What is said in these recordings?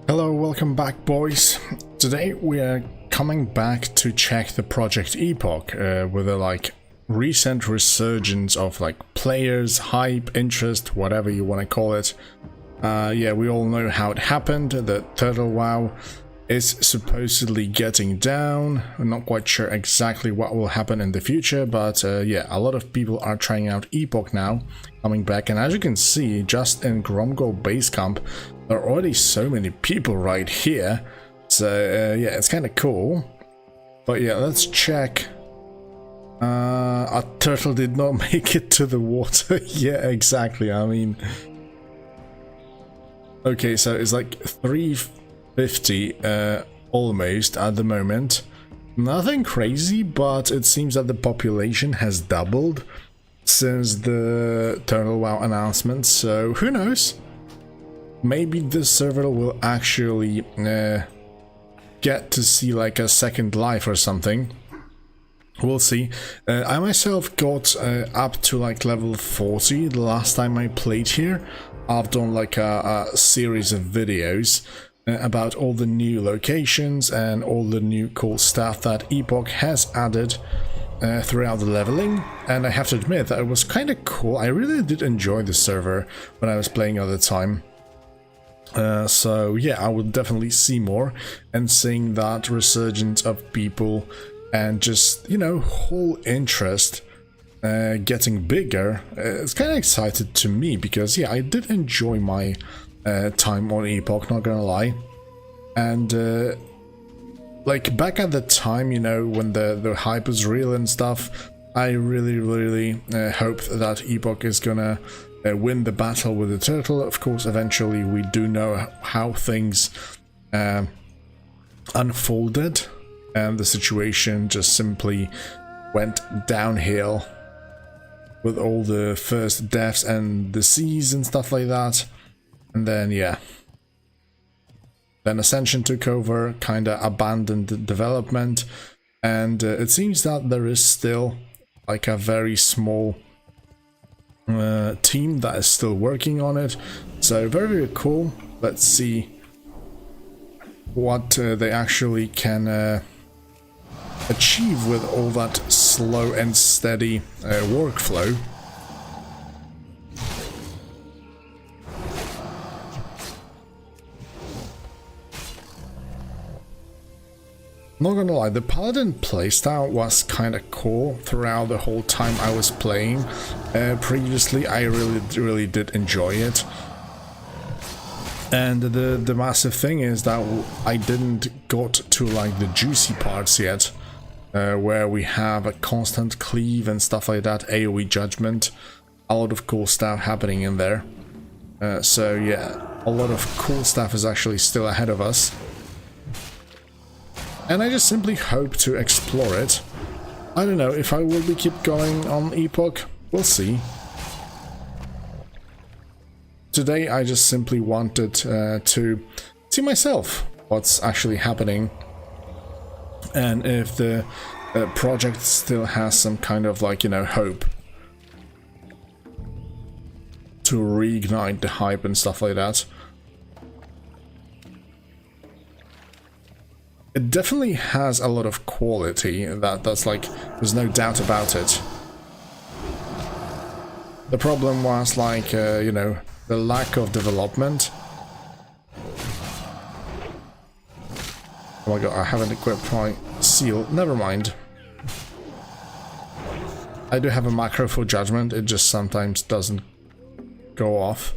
Hello, welcome back, boys. Today we are coming back to check the Project Epoch with a recent resurgence of players, hype, interest, whatever you want to call it. Yeah, we all know how it happened. The Turtle WoW is supposedly getting down. I'm not quite sure exactly what will happen in the future, but yeah, a lot of people are trying out Epoch now, coming back, and as you can see, just in Gromgol base camp, there are already so many people right here. So yeah, it's kind of cool. But yeah, let's check. Our turtle did not make it to the water. Yeah, exactly. I mean, okay, so it's like 350 almost at the moment. Nothing crazy, but it seems that the population has doubled since the Turtle WoW announcement. So who knows? Maybe this server will actually get to see like a second life or something. We'll see. I myself got up to like level 40 the last time I played here. I've done like a series of videos about all the new locations and all the new cool stuff that Epoch has added throughout the leveling, and I have to admit that it was kind of cool. I really did enjoy the server when I was playing at the time. So yeah, I would definitely see more, and seeing that resurgence of people and just, you know, whole interest getting bigger, it's kind of excited to me, because yeah, I did enjoy my time on Epoch, not gonna lie. And like back at the time, you know, when the hype was real and stuff, I really hope that Epoch is gonna win the battle with the turtle. Of course, eventually we do know how things unfolded, and the situation just simply went downhill with all the first deaths and disease and stuff like that. And then yeah, then Ascension took over, kinda abandoned the development, and it seems that there is still like a very small team that is still working on it. So very cool. Let's see what they actually can achieve with all that slow and steady workflow. Not gonna lie, the Paladin playstyle was kinda cool throughout the whole time I was playing. Previously, I really did enjoy it. And the massive thing is that I didn't got to like the juicy parts yet, where we have a constant cleave and stuff like that, AoE judgment, a lot of cool stuff happening in there. So yeah, a lot of cool stuff is actually still ahead of us. And I just simply hope to explore it. I don't know if I will be keep going on Epoch, we'll see. Today I just simply wanted to see myself what's actually happening, and if the project still has some kind of like, you know, hope to reignite the hype and stuff like that. It definitely has a lot of quality, that's like, there's no doubt about it. The problem was like, you know, the lack of development. Oh my god, I haven't equipped my seal, never mind. I do have a macro for judgment, it just sometimes doesn't go off.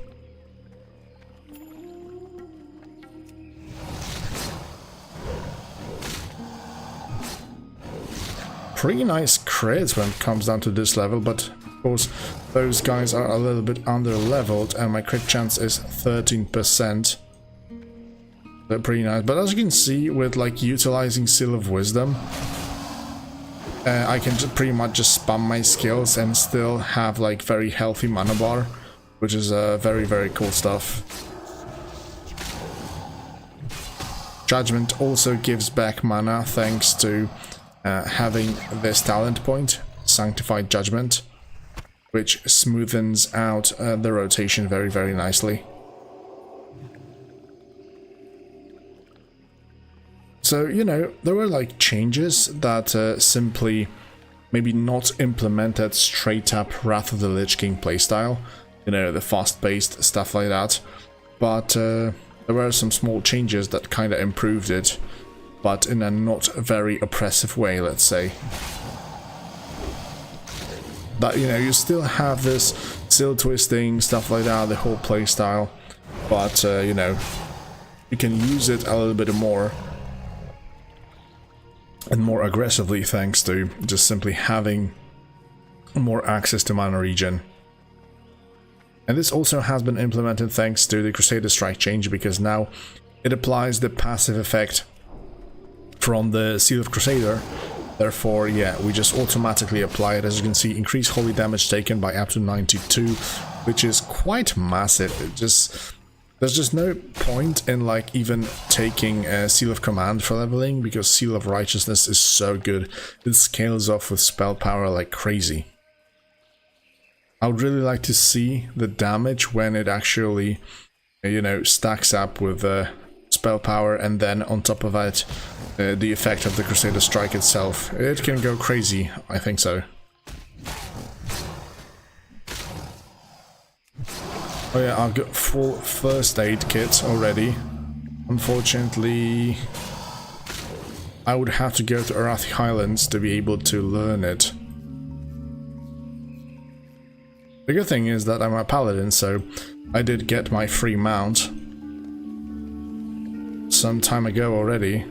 Pretty nice crits when it comes down to this level, but of course those guys are a little bit under leveled, and my crit chance is 13%. They're pretty nice, but as you can see, with like utilizing Seal of Wisdom, I can just pretty much just spam my skills and still have like very healthy mana bar, which is very cool stuff. Judgment also gives back mana thanks to having this talent point, Sanctified Judgment, which smoothens out the rotation very nicely. So, you know, there were like changes that simply maybe not implemented straight up Wrath of the Lich King playstyle, you know, the fast-paced stuff like that, but there were some small changes that kind of improved it, but in a not very oppressive way, let's say. That, you know, you still have this seal twisting, stuff like that, the whole playstyle, but, you know, you can use it a little bit more and more aggressively thanks to just simply having more access to mana regen. And this also has been implemented thanks to the Crusader Strike change, because now it applies the passive effect from the Seal of Crusader. Therefore, yeah, we just automatically apply it. As you can see, increase holy damage taken by up to 92, which is quite massive. There's just no point in like even taking a Seal of Command for leveling, because Seal of Righteousness is so good. It scales off with spell power like crazy. I would really like to see the damage when it actually, you know, stacks up with spell power, and then on top of that, the effect of the Crusader Strike itself. It can go crazy, I think so. Oh yeah, I've got full first aid kit already. Unfortunately, I would have to go to Arathi Highlands to be able to learn it. The good thing is that I'm a Paladin, so I did get my free mount some time ago already.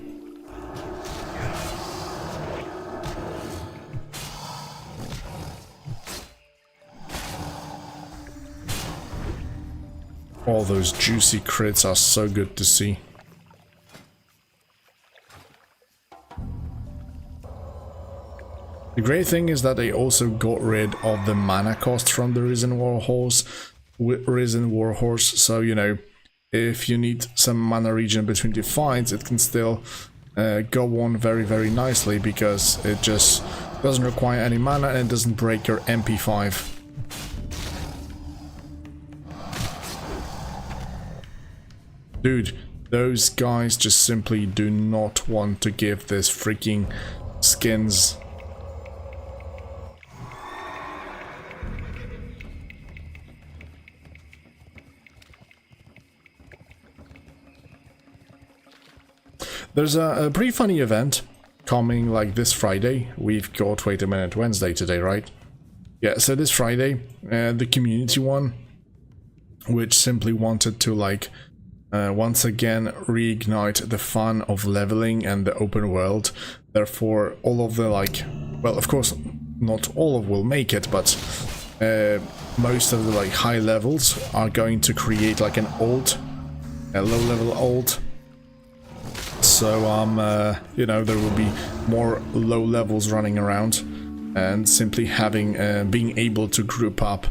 All those juicy crits are so good to see. The great thing is that they also got rid of the mana cost from the Risen Warhorse, so, you know, if you need some mana regen between the fights, it can still go on very, very nicely, because it just doesn't require any mana and it doesn't break your MP5. Dude, those guys just simply do not want to give this freaking skins. There's a pretty funny event coming like this Friday. We've got, wait a minute, Wednesday today, right? Yeah, so this Friday, the community one, which simply wanted to like once again reignite the fun of leveling and the open world. Therefore, all of the like, well, of course, not all of will make it, but most of the like high levels are going to create like an ult, a low level ult. So you know, there will be more low levels running around, and simply having being able to group up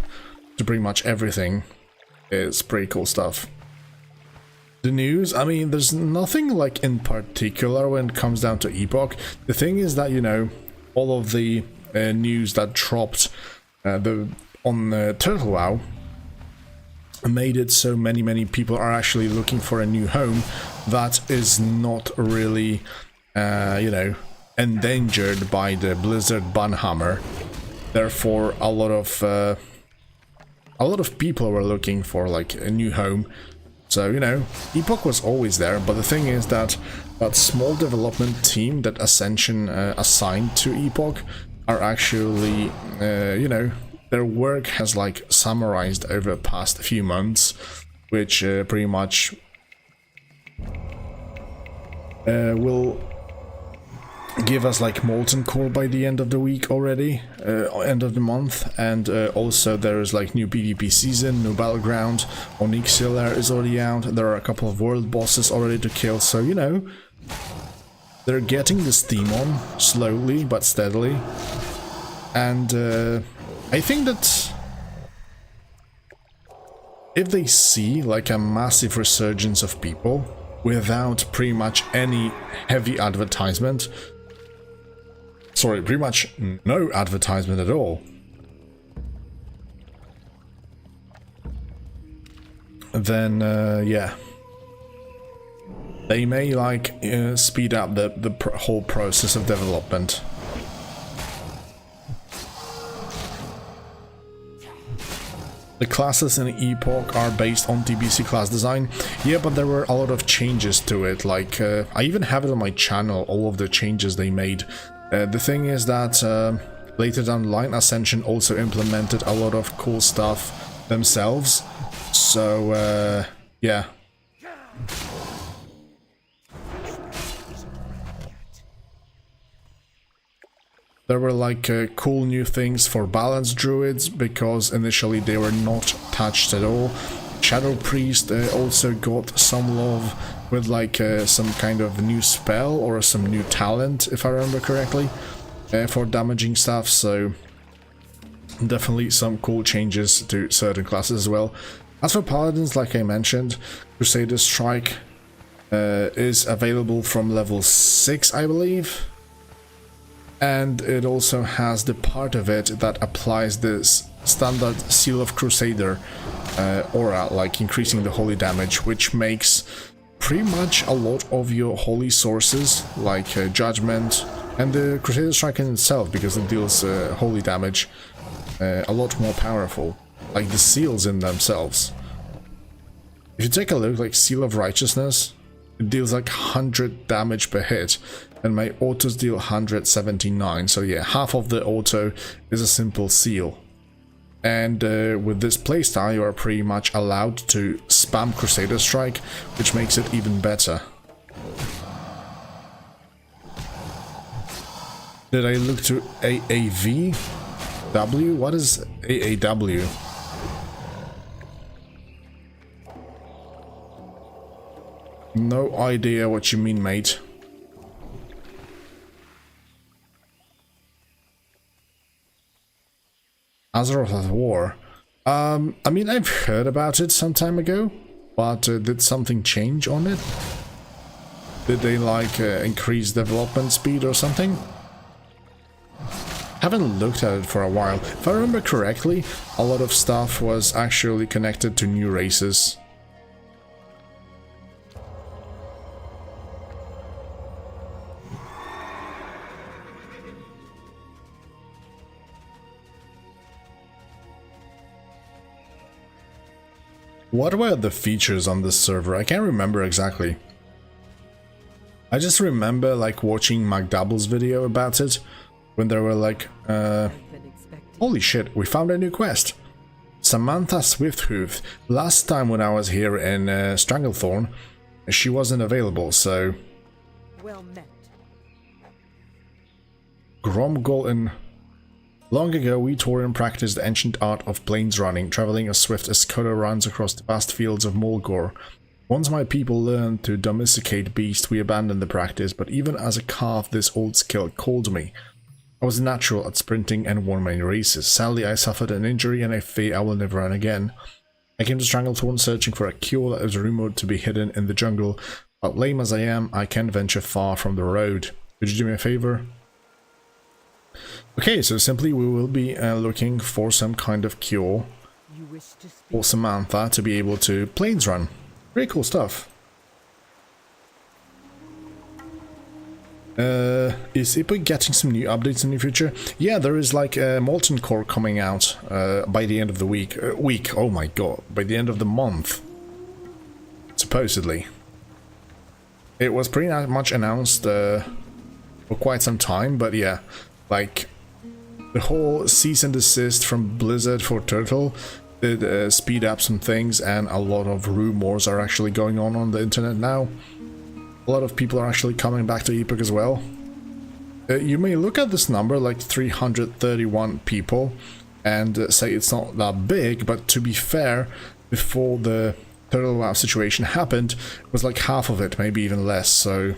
to pretty much everything is pretty cool stuff. The news, I mean, there's nothing like in particular when it comes down to Epoch. The thing is that, you know, all of the news that dropped on Turtle WoW made it so many people are actually looking for a new home that is not really, you know, endangered by the Blizzard banhammer. Therefore, a lot of people were looking for like a new home. So, you know, Epoch was always there, but the thing is that that small development team that Ascension assigned to Epoch are actually, you know, their work has like summarized over the past few months, which pretty much will give us like Molten Core by the end of the week already, end of the month, and also there is like new PvP season, new battleground, Onyxia is already out, there are a couple of world bosses already to kill, so you know, they're getting the steam on, slowly but steadily, and I think that if they see like a massive resurgence of people without pretty much any heavy advertisement, sorry, pretty much no advertisement at all, then yeah, they may like speed up the whole process of development. The classes in Epoch are based on TBC class design. Yeah, but there were a lot of changes to it. Like, I even have it on my channel, all of the changes they made. The thing is that later down the line, Ascension also implemented a lot of cool stuff themselves. So, yeah. There were like cool new things for balanced druids, because initially they were not touched at all. Shadow Priest also got some love with like some kind of new spell or some new talent, if I remember correctly, for damaging stuff. So definitely some cool changes to certain classes as well. As for Paladins, like I mentioned, Crusader Strike is available from level 6, I believe. And it also has the part of it that applies this standard Seal of Crusader aura, like increasing the holy damage, which makes pretty much a lot of your holy sources, like Judgment, and the Crusader Strike in itself, because it deals holy damage, a lot more powerful, like the seals in themselves. If you take a look, like Seal of Righteousness, it deals like 100 damage per hit, and my autos deal 179, so yeah, half of the auto is a simple seal. And with this playstyle you are pretty much allowed to spam Crusader Strike, which makes it even better. Did I look to AAV? W? What is AAW? No idea what you mean, mate. Azeroth at War. I mean, I've heard about it some time ago, but did something change on it? Did they like increase development speed or something? Haven't looked at it for a while. If I remember correctly, a lot of stuff was actually connected to new races. What were the features on this server? I can't remember exactly. I just remember like watching McDouble's video about it, when they were like, holy shit, we found a new quest. Samantha Swifthoof. Last time when I was here in Stranglethorn, she wasn't available, so... Well met. Gromgol. Long ago, we Taurian practiced the ancient art of plains running, traveling as swift as Kodo runs across the vast fields of Mulgore. Once my people learned to domesticate beasts, we abandoned the practice, but even as a calf, this old skill called me. I was natural at sprinting and won many races. Sadly, I suffered an injury and I fear I will never run again. I came to Stranglethorn searching for a cure that is rumored to be hidden in the jungle, but lame as I am, I can't venture far from the road. Could you do me a favor? Okay, so simply we will be looking for some kind of cure for Samantha to be able to plains run. Very cool stuff. Is Epoch getting some new updates in the future? Yeah, there is like a Molten Core coming out by the end of the week. Oh my god, by the end of the month. Supposedly. It was pretty much announced for quite some time, but yeah, like the whole cease and desist from Blizzard for Turtle did speed up some things, and a lot of rumors are actually going on the internet now. A lot of people are actually coming back to Epoch as well. You may look at this number, like 331 people, and say it's not that big, but to be fair, before the Turtle WoW situation happened, it was like half of it, maybe even less, so...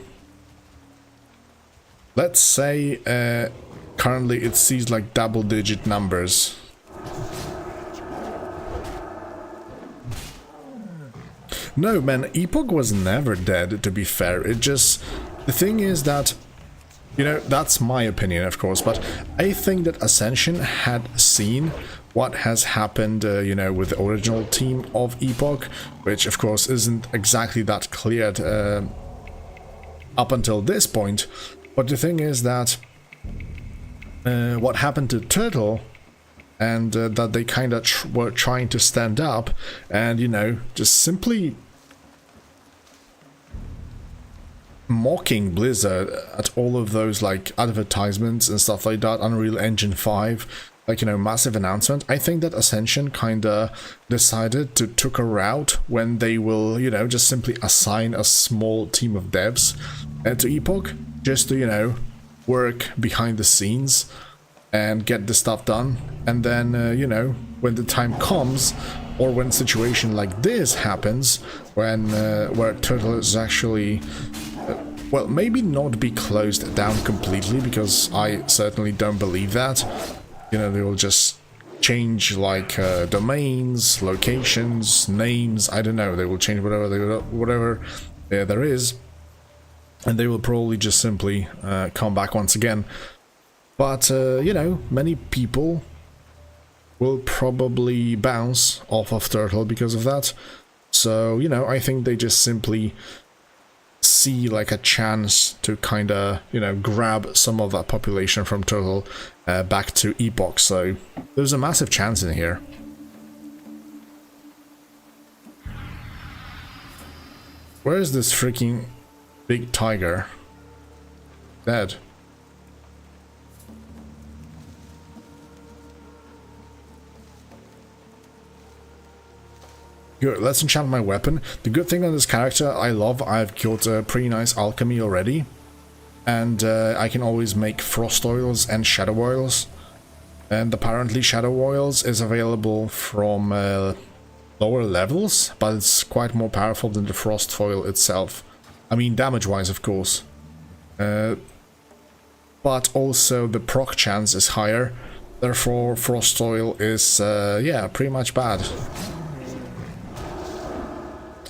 Let's say currently it sees like double-digit numbers. No, man, Epoch was never dead, to be fair. It just... The thing is that... You know, that's my opinion, of course, but I think that Ascension had seen what has happened, you know, with the original team of Epoch, which, of course, isn't exactly that cleared up until this point. But the thing is that what happened to Turtle, and that they kind of were trying to stand up and, you know, just simply mocking Blizzard at all of those like advertisements and stuff like that, Unreal Engine 5, like, you know, massive announcement. I think that Ascension kinda decided to took a route when they will, you know, just simply assign a small team of devs to Epoch, just to, you know, work behind the scenes and get the stuff done. And then, you know, when the time comes, or when a situation like this happens, when where Turtle is actually, well, maybe not be closed down completely, because I certainly don't believe that. You know, they will just change like domains, locations, names, I don't know, they will change whatever there is, and they will probably just simply come back once again. But, you know, many people will probably bounce off of Turtle because of that. So, you know, I think they just simply see like a chance to kinda, you know, grab some of that population from Turtle back to Epoch. So there's a massive chance in here. Where is this freaking big tiger? Dead. Good, let's enchant my weapon. The good thing on this character, I've got a pretty nice alchemy already. And I can always make frost oils and shadow oils. And apparently shadow oils is available from lower levels, but it's quite more powerful than the frost foil itself. I mean, damage-wise, of course. But also the proc chance is higher. Therefore, frost oil is, yeah, pretty much bad.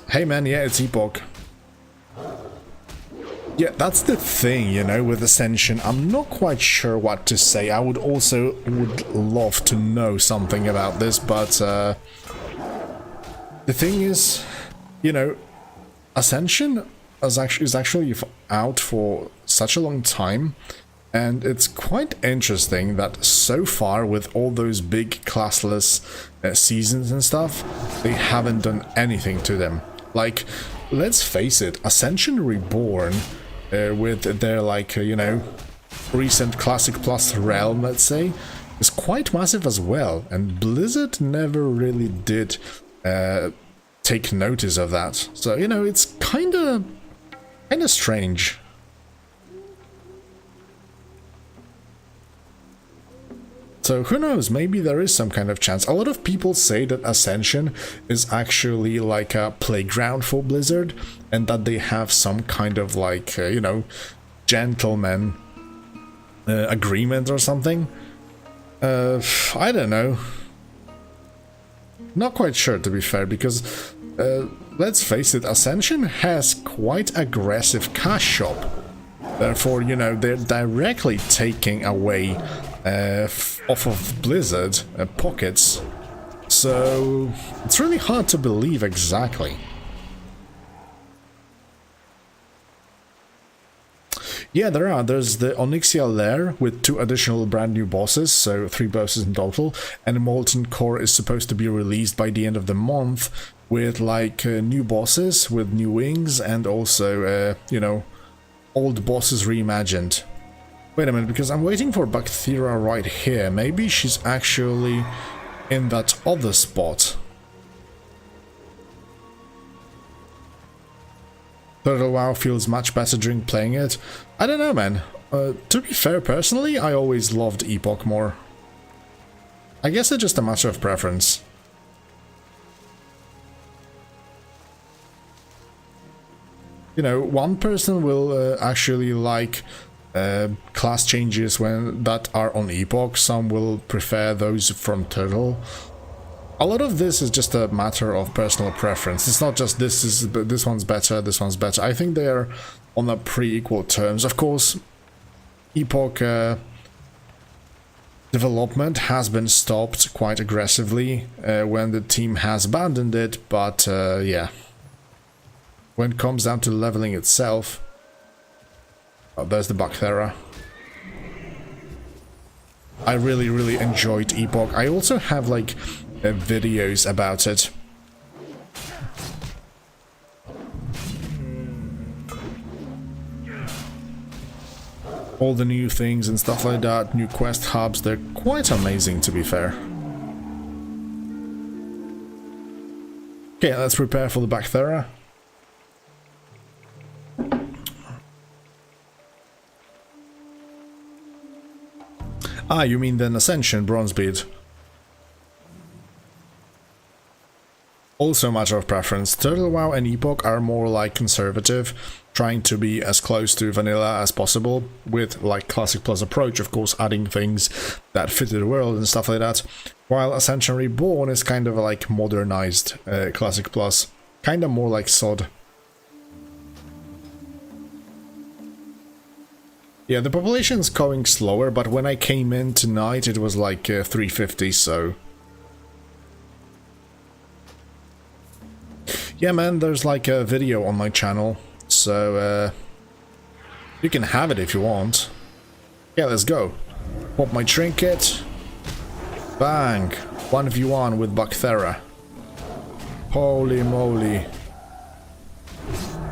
Hey man, yeah, it's Epoch. Yeah, that's the thing, you know, with Ascension. I'm not quite sure what to say. I would love to know something about this, but the thing is, you know, Ascension is actually out for such a long time, and it's quite interesting that so far, with all those big classless seasons and stuff, they haven't done anything to them. Like, let's face it, Ascension Reborn, with their, like, you know, recent Classic Plus realm, let's say, is quite massive as well, and Blizzard never really did take notice of that. So, you know, it's kinda strange. So who knows, maybe there is some kind of chance. A lot of people say that Ascension is actually like a playground for Blizzard, and that they have some kind of like, you know, gentleman agreement or something. I don't know. Not quite sure, to be fair, because let's face it, Ascension has quite aggressive cash shop. Therefore, you know, they're directly taking away off of Blizzard pockets, so it's really hard to believe exactly. Yeah, there's the Onyxia Lair with 2 additional brand new bosses, so 3 bosses in total, and the Molten Core is supposed to be released by the end of the month with like new bosses with new wings, and also you know, old bosses reimagined. Wait a minute, because I'm waiting for Bacteria right here. Maybe she's actually in that other spot. Turtle WoW feels much better during playing it. I don't know, man. To be fair, personally, I always loved Epoch more. I guess it's just a matter of preference. You know, one person will actually like class changes that are on Epoch, some will prefer those from Turtle. A lot of this is just a matter of personal preference. It's not just this one's better, this one's better. I think they are on a pretty equal terms. Of course, Epoch development has been stopped quite aggressively when the team has abandoned it, but yeah. When it comes down to leveling itself, Oh, there's the Bacthera. I really enjoyed Epoch. I also have like videos about it. All the new things and stuff like that, new quest hubs, they're quite amazing to be fair. Okay, let's prepare for the Bacthera. Ah, you mean then Ascension Bronzebeard. Also a matter of preference. Turtle WoW and Epoch are more like conservative, trying to be as close to vanilla as possible, with like Classic Plus approach, of course, adding things that fit the world and stuff like that. While Ascension Reborn is kind of like modernized Classic Plus, kind of more like SOD. Yeah, the population is going slower, but when I came in tonight it was like 350, so... Yeah, man, there's like a video on my channel, so you can have it if you want. Yeah, let's go. Pop my trinket. Bang! 1v1 with Bacthera. Holy moly.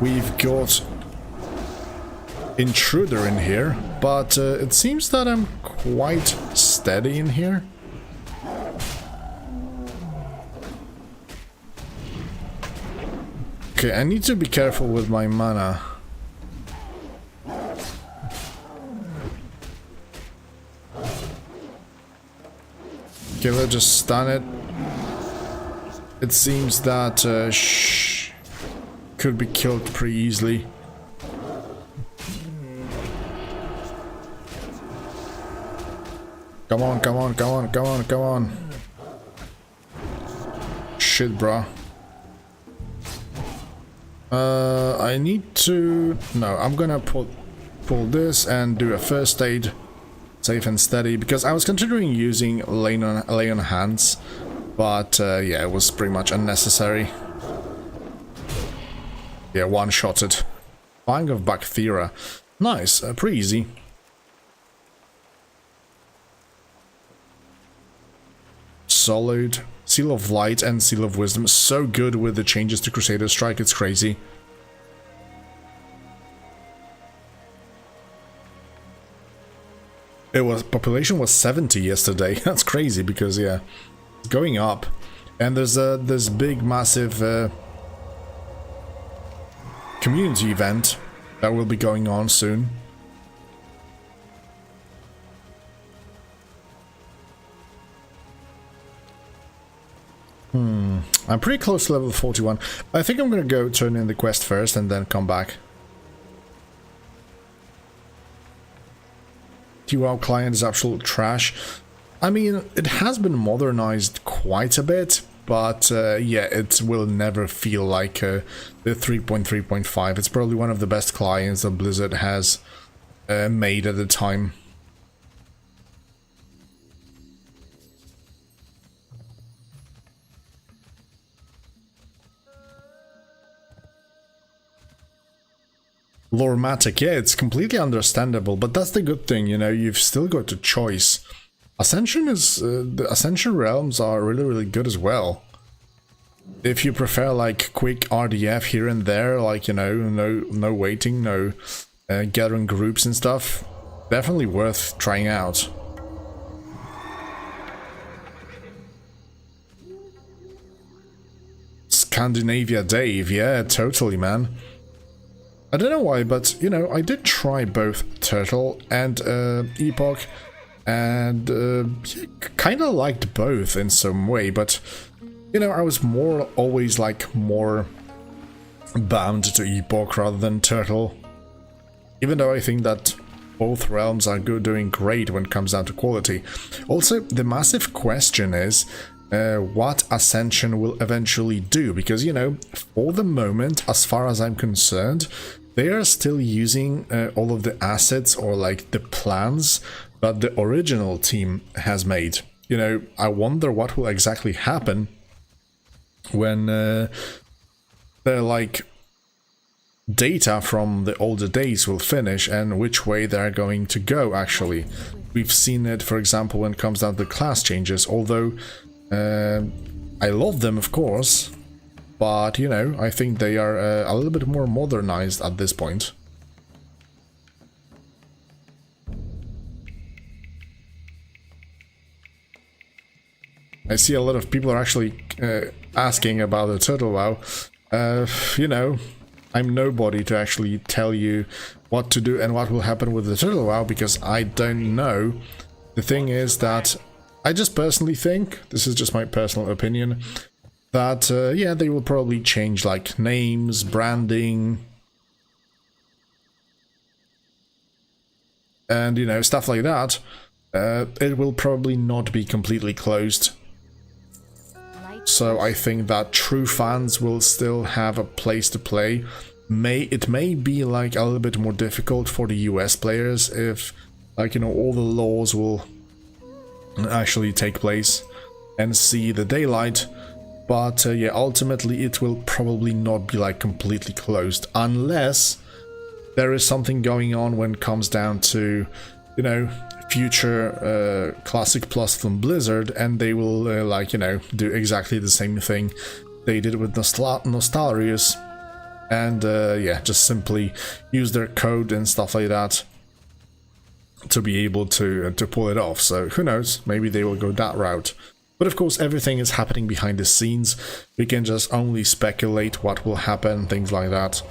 We've got Intruder in here, but it seems that I'm quite steady in here. Okay, I need to be careful with my mana. Okay, let's just stun it. It seems that could be killed pretty easily. Come on, come on, come on, come on, come on. Shit, bro. I need to... No, I'm gonna pull this and do a first aid, safe and steady, because I was considering using lay on hands, but yeah, it was pretty much unnecessary. Yeah, one-shotted. Fang of Bacthera. Nice, pretty easy. Solid. Seal of Light and Seal of Wisdom. So good with the changes to Crusader Strike, it's crazy. Population was 70 yesterday. That's crazy because yeah, it's going up. And there's this big massive community event that will be going on soon. I'm pretty close to level 41. I think I'm gonna go turn in the quest first and then come back. WoW client is absolute trash. I mean, it has been modernized quite a bit, but yeah, it will never feel like the 3.3.5. It's probably one of the best clients that Blizzard has made at the time. Lorematic, yeah, it's completely understandable, but that's the good thing, you know, you've still got a choice. Ascension is, the Ascension realms are really good as well. If you prefer like quick RDF here and there, like, you know, no waiting, no gathering groups and stuff, definitely worth trying out. Scandinavia Dave, yeah, totally, man. I don't know why, but, you know, I did try both Turtle and Epoch, and yeah, kind of liked both in some way, but, you know, I was always like more bound to Epoch rather than Turtle. Even though I think that both realms are doing great when it comes down to quality. Also, the massive question is what Ascension will eventually do, because, you know, for the moment, as far as I'm concerned, they are still using all of the assets or like the plans that the original team has made. You know, I wonder what will exactly happen when they're like data from the older days will finish and which way they're going to go, actually. We've seen it, for example, when it comes down to class changes, although I love them, of course, but, you know, I think they are a little bit more modernized at this point. I see a lot of people are actually asking about the Turtle WoW. You know, I'm nobody to actually tell you what to do and what will happen with the Turtle WoW, because I don't know. The thing is that I just personally think, this is just my personal opinion, that yeah, they will probably change like names, branding, and, you know, stuff like that. It will probably not be completely closed. So I think that true fans will still have a place to play. It may be like a little bit more difficult for the US players if, like, you know, all the laws will actually take place and see the daylight. But yeah, ultimately it will probably not be like completely closed unless there is something going on when it comes down to, you know, future Classic Plus from Blizzard, and they will like, you know, do exactly the same thing they did with Nostalrius, and yeah, just simply use their code and stuff like that to be able to pull it off. So who knows, maybe they will go that route. But of course, everything is happening behind the scenes. We can just only speculate what will happen, things like that.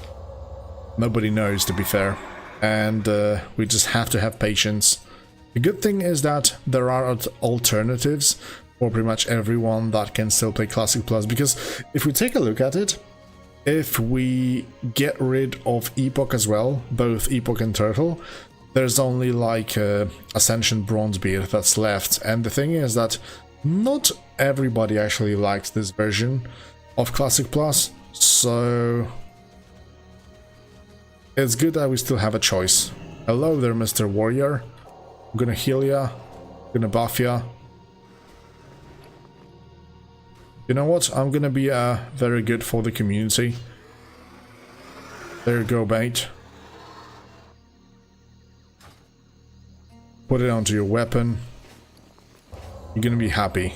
Nobody knows, to be fair, and we just have to have patience. The good thing is that there are alternatives for pretty much everyone that can still play Classic Plus, because if we take a look at it, if we get rid of Epoch as well, both Epoch and Turtle, there's only like Ascension Bronzebeard that's left, and the thing is that not everybody actually likes this version of Classic Plus, so it's good that we still have a choice. Hello there, Mr. Warrior. I'm gonna heal ya, gonna buff ya. You know what? I'm gonna be very good for the community. There you go, mate. Put it onto your weapon. You're gonna be happy.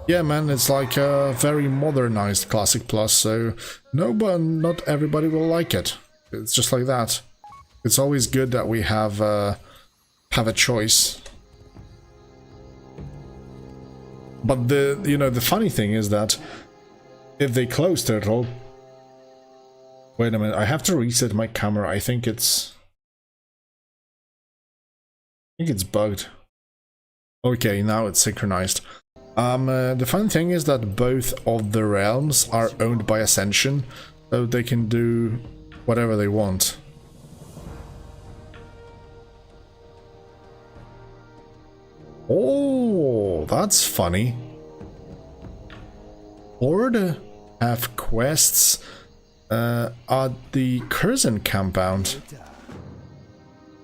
Yeah, man, it's like a very modernized Classic Plus, so not everybody will like it. It's just like that. It's always good that we have a choice. But the funny thing is that if they close Turtle, wait a minute, I have to reset my camera. I think it's bugged. Okay, now it's synchronized. The fun thing is that both of the realms are owned by Ascension, so they can do whatever they want. Oh, that's funny. Horde have quests at the Curzon compound.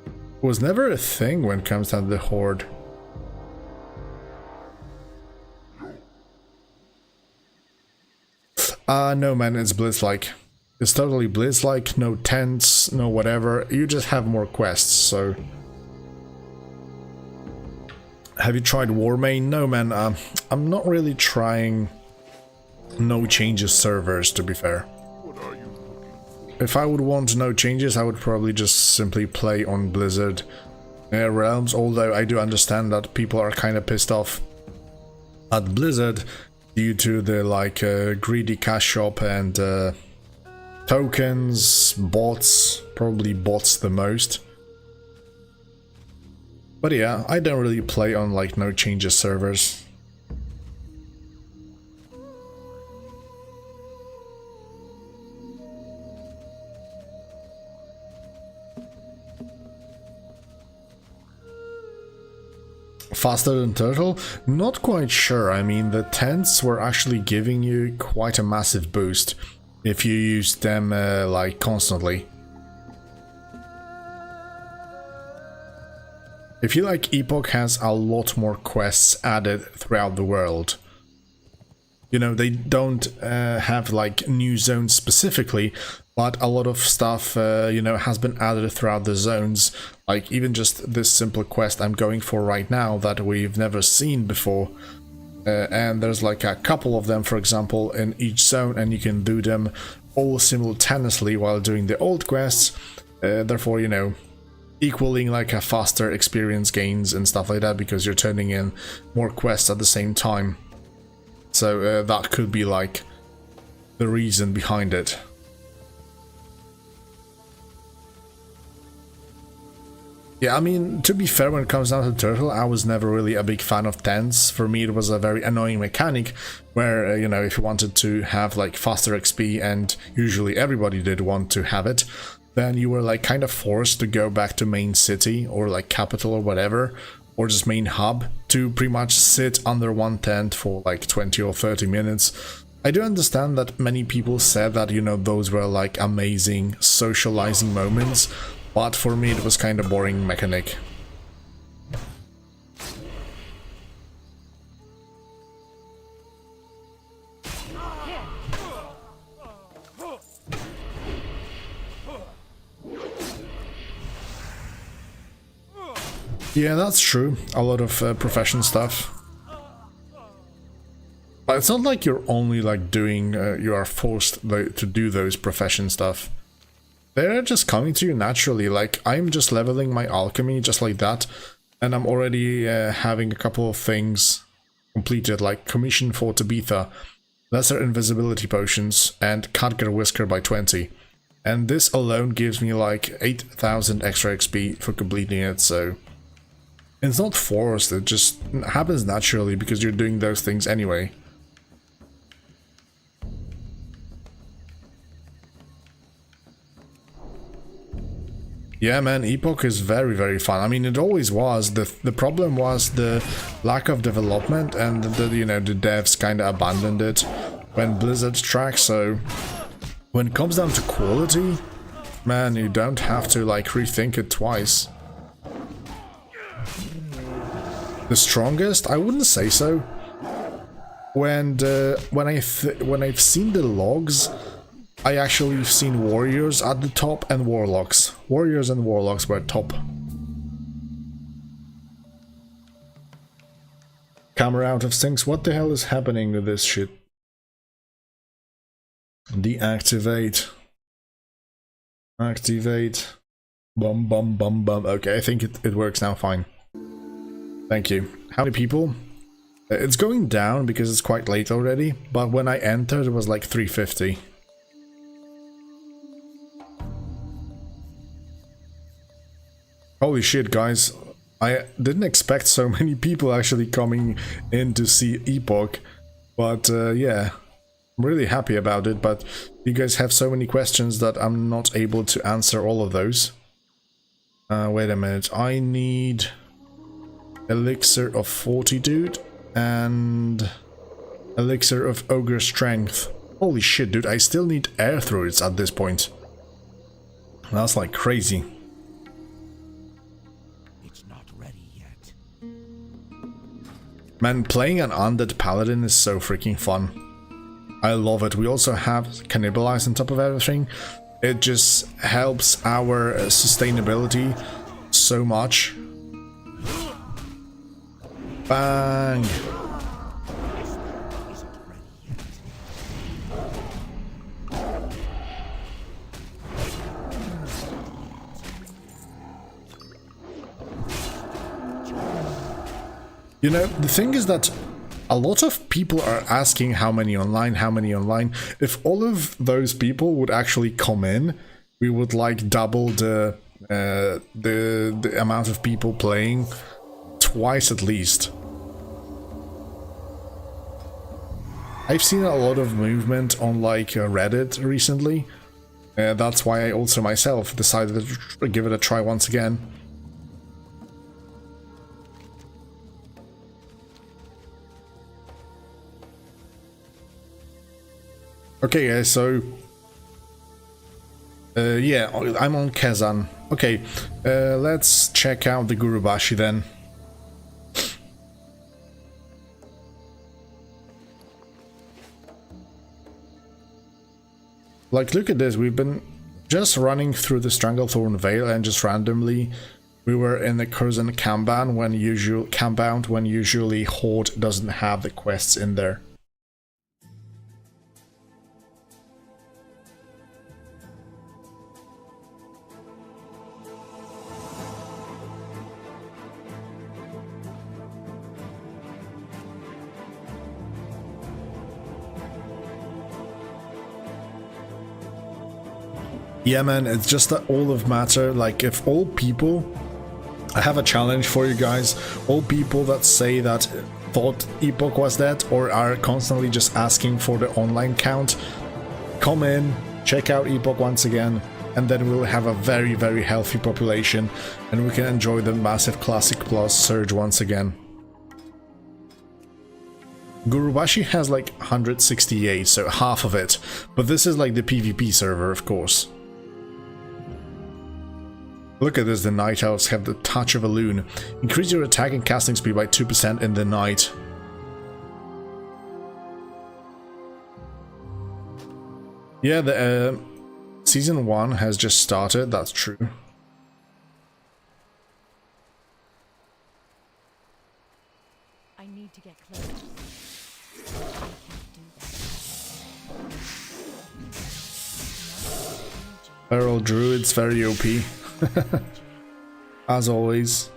It was never a thing when it comes to the Horde. No, man, it's Blizz-like. It's totally Blizz-like, no tents, no whatever. You just have more quests, so... Have you tried Warmane? No, man, I'm not really trying no changes servers, to be fair. If I would want no changes, I would probably just simply play on Blizzard realms, although I do understand that people are kind of pissed off at Blizzard due to the like greedy cash shop and tokens, bots, probably bots the most. But yeah, I don't really play on like no changes servers. Faster than Turtle? Not quite sure. I mean, the tents were actually giving you quite a massive boost if you used them like constantly. I feel like Epoch has a lot more quests added throughout the world. You know, they don't have like new zones specifically, but a lot of stuff, you know, has been added throughout the zones. Like even just this simple quest I'm going for right now that we've never seen before. And there's like a couple of them, for example, in each zone, and you can do them all simultaneously while doing the old quests. Therefore, you know, equaling like a faster experience gains and stuff like that, because you're turning in more quests at the same time. So that could be like the reason behind it. Yeah, I mean, to be fair, when it comes down to Turtle, I was never really a big fan of tents. For me, it was a very annoying mechanic where, you know, if you wanted to have like faster XP, and usually everybody did want to have it, then you were like kind of forced to go back to main city or like capital or whatever, or just main hub, to pretty much sit under one tent for like 20 or 30 minutes. I do understand that many people said that, you know, those were like amazing socializing moments, but for me it was kind of boring mechanic. Yeah, that's true. A lot of profession stuff. But it's not like you're only like doing, you are forced to do those profession stuff. They're just coming to you naturally. Like, I'm just leveling my alchemy just like that, and I'm already having a couple of things completed, like Commission for Tabitha, Lesser Invisibility Potions, and Khadgar Whisker by 20. And this alone gives me like 8,000 extra XP for completing it, so... It's not forced, it just happens naturally because you're doing those things anyway. Yeah, man, Epoch is very, very fun. I mean, it always was. The problem was the lack of development, and you know, the devs kind of abandoned it when Blizzard struck. So when it comes down to quality, man, you don't have to like rethink it twice. The strongest? I wouldn't say so. When I've seen the logs, I actually have seen warriors at the top and warlocks. Warriors and warlocks were top. Camera out of syncs. What the hell is happening with this shit? Deactivate. Activate. Bum bum bum bum. Okay, I think it works now fine. Thank you. How many people? It's going down because it's quite late already, but when I entered it was like 350. Holy shit, guys. I didn't expect so many people actually coming in to see Epoch, but yeah, I'm really happy about it, but you guys have so many questions that I'm not able to answer all of those. Wait a minute, I need Elixir of Fortitude and Elixir of Ogre Strength. Holy shit, dude, I still need air throats at this point. That's like crazy. It's not ready yet. Man, playing an undead paladin is so freaking fun. I love it. We also have Cannibalize on top of everything. It just helps our sustainability so much. Bang! You know, the thing is that a lot of people are asking how many online, how many online. If all of those people would actually come in, we would like double the amount of people playing, twice at least. I've seen a lot of movement on like Reddit recently. That's why I also myself decided to give it a try once again. Okay, so yeah, I'm on Kazan. Okay, let's check out the Gurubashi then. Like, look at this, we've been just running through the Stranglethorn Vale and just randomly we were in the Curzon compound when usually Horde doesn't have the quests in there. Yeah man, it's just that all of matter, like if all people, I have a challenge for you guys, all people that say that thought Epoch was dead or are constantly just asking for the online count, come in, check out Epoch once again, and then we'll have a very, very healthy population and we can enjoy the massive Classic Plus surge once again. Gurubashi has like 168, so half of it, but this is like the PvP server, of course. Look at this, the Night Elves have the touch of a loon. Increase your attack and casting speed by 2% in the night. Yeah, the Season 1 has just started, that's true. I need to get close. Feral Druid's very OP. As always.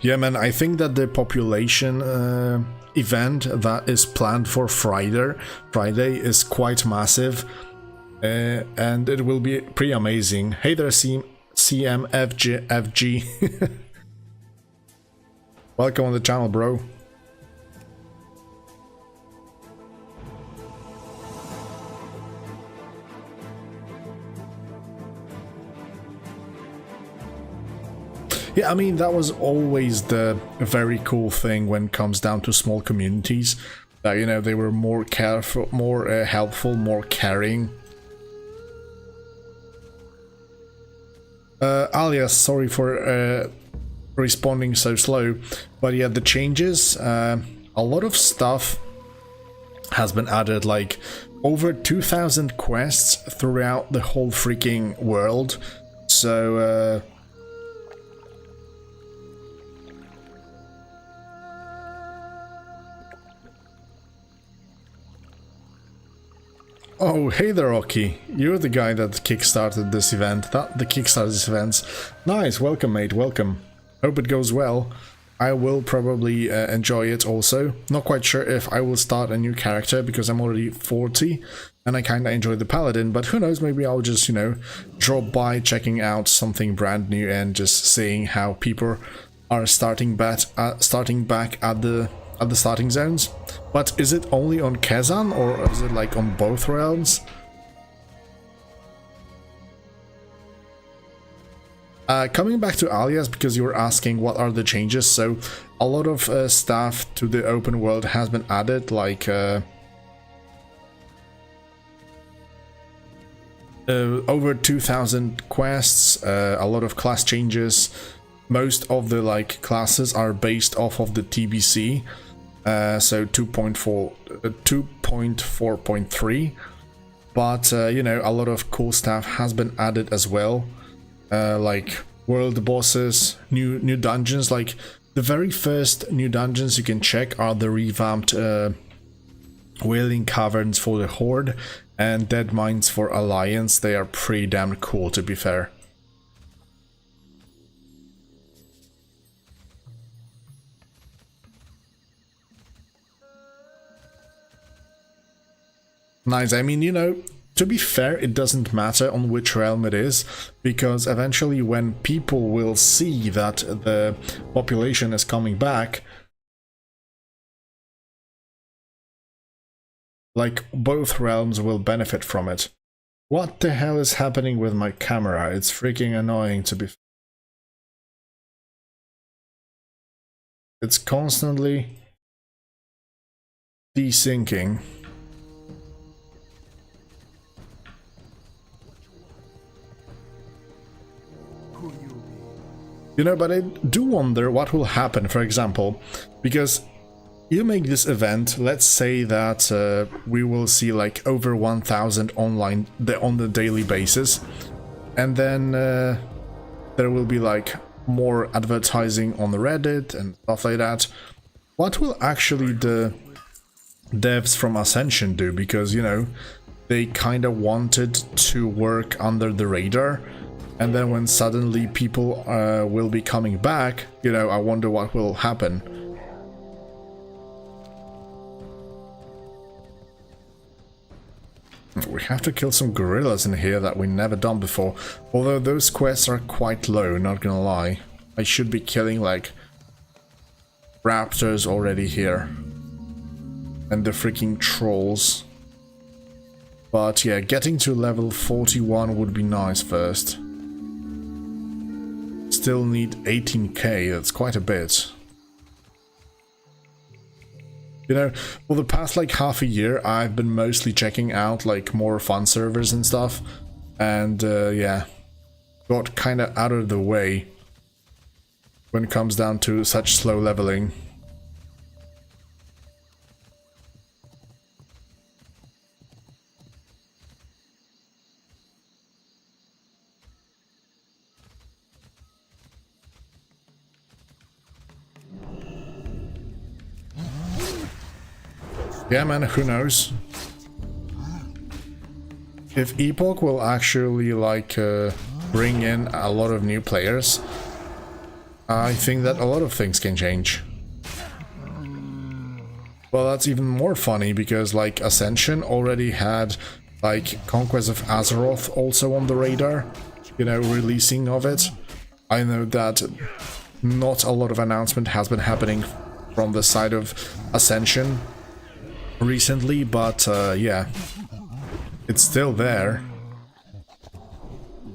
Yeah man, I think that the population event that is planned for Friday is quite massive, and it will be pretty amazing. Hey there CMFG. Welcome on the channel, bro. Yeah, I mean, that was always the very cool thing when it comes down to small communities. That, you know, they were more careful, more helpful, more caring. Alias, sorry for responding so slow, but yeah, the changes, a lot of stuff has been added, like over 2,000 quests throughout the whole freaking world. So oh, hey there, Oki. You're the guy that kickstarted this event. The kickstarted this event. Nice, welcome, mate, welcome. Hope it goes well. I will probably enjoy it also. Not quite sure if I will start a new character because I'm already 40 and I kinda enjoy the Paladin, but who knows, maybe I'll just, you know, drop by checking out something brand new and just seeing how people are starting back at the starting zones. But is it only on Kazan or is it like on both realms? Coming back to Alias, because you were asking what are the changes, so a lot of stuff to the open world has been added, like over 2,000 quests, a lot of class changes. Most of the like classes are based off of the TBC, so 2.4.3, but you know, a lot of cool stuff has been added as well. Like world bosses, new dungeons. Like the very first new dungeons you can check are the revamped Wailing Caverns for the Horde and Dead Mines for Alliance. They are pretty damn cool, to be fair. Nice. I mean, you know, to be fair, it doesn't matter on which realm it is, because eventually when people will see that the population is coming back, like, both realms will benefit from it. What the hell is happening with my camera? It's freaking annoying, to be fair. It's constantly desyncing. You know, but I do wonder what will happen, for example, because you make this event, let's say that we will see like over 1,000 online on the daily basis, and then there will be like more advertising on the Reddit and stuff like that. What will actually the devs from Ascension do? Because, you know, they kind of wanted to work under the radar, and then when suddenly people will be coming back, you know, I wonder what will happen. We have to kill some gorillas in here that we never done before, although those quests are quite low, not gonna lie. I should be killing like raptors already here. And the freaking trolls. But yeah, getting to level 41 would be nice first. Still need 18k, that's quite a bit. You know, for the past like half a year, I've been mostly checking out like more fun servers and stuff. And yeah, got kind of out of the way when it comes down to such slow leveling. Yeah, man, who knows? If Epoch will actually, like, bring in a lot of new players, I think that a lot of things can change. Well, that's even more funny because, like, Ascension already had, like, Conquest of Azeroth also on the radar, you know, releasing of it. I know that not a lot of announcement has been happening from the side of Ascension recently, but yeah, it's still there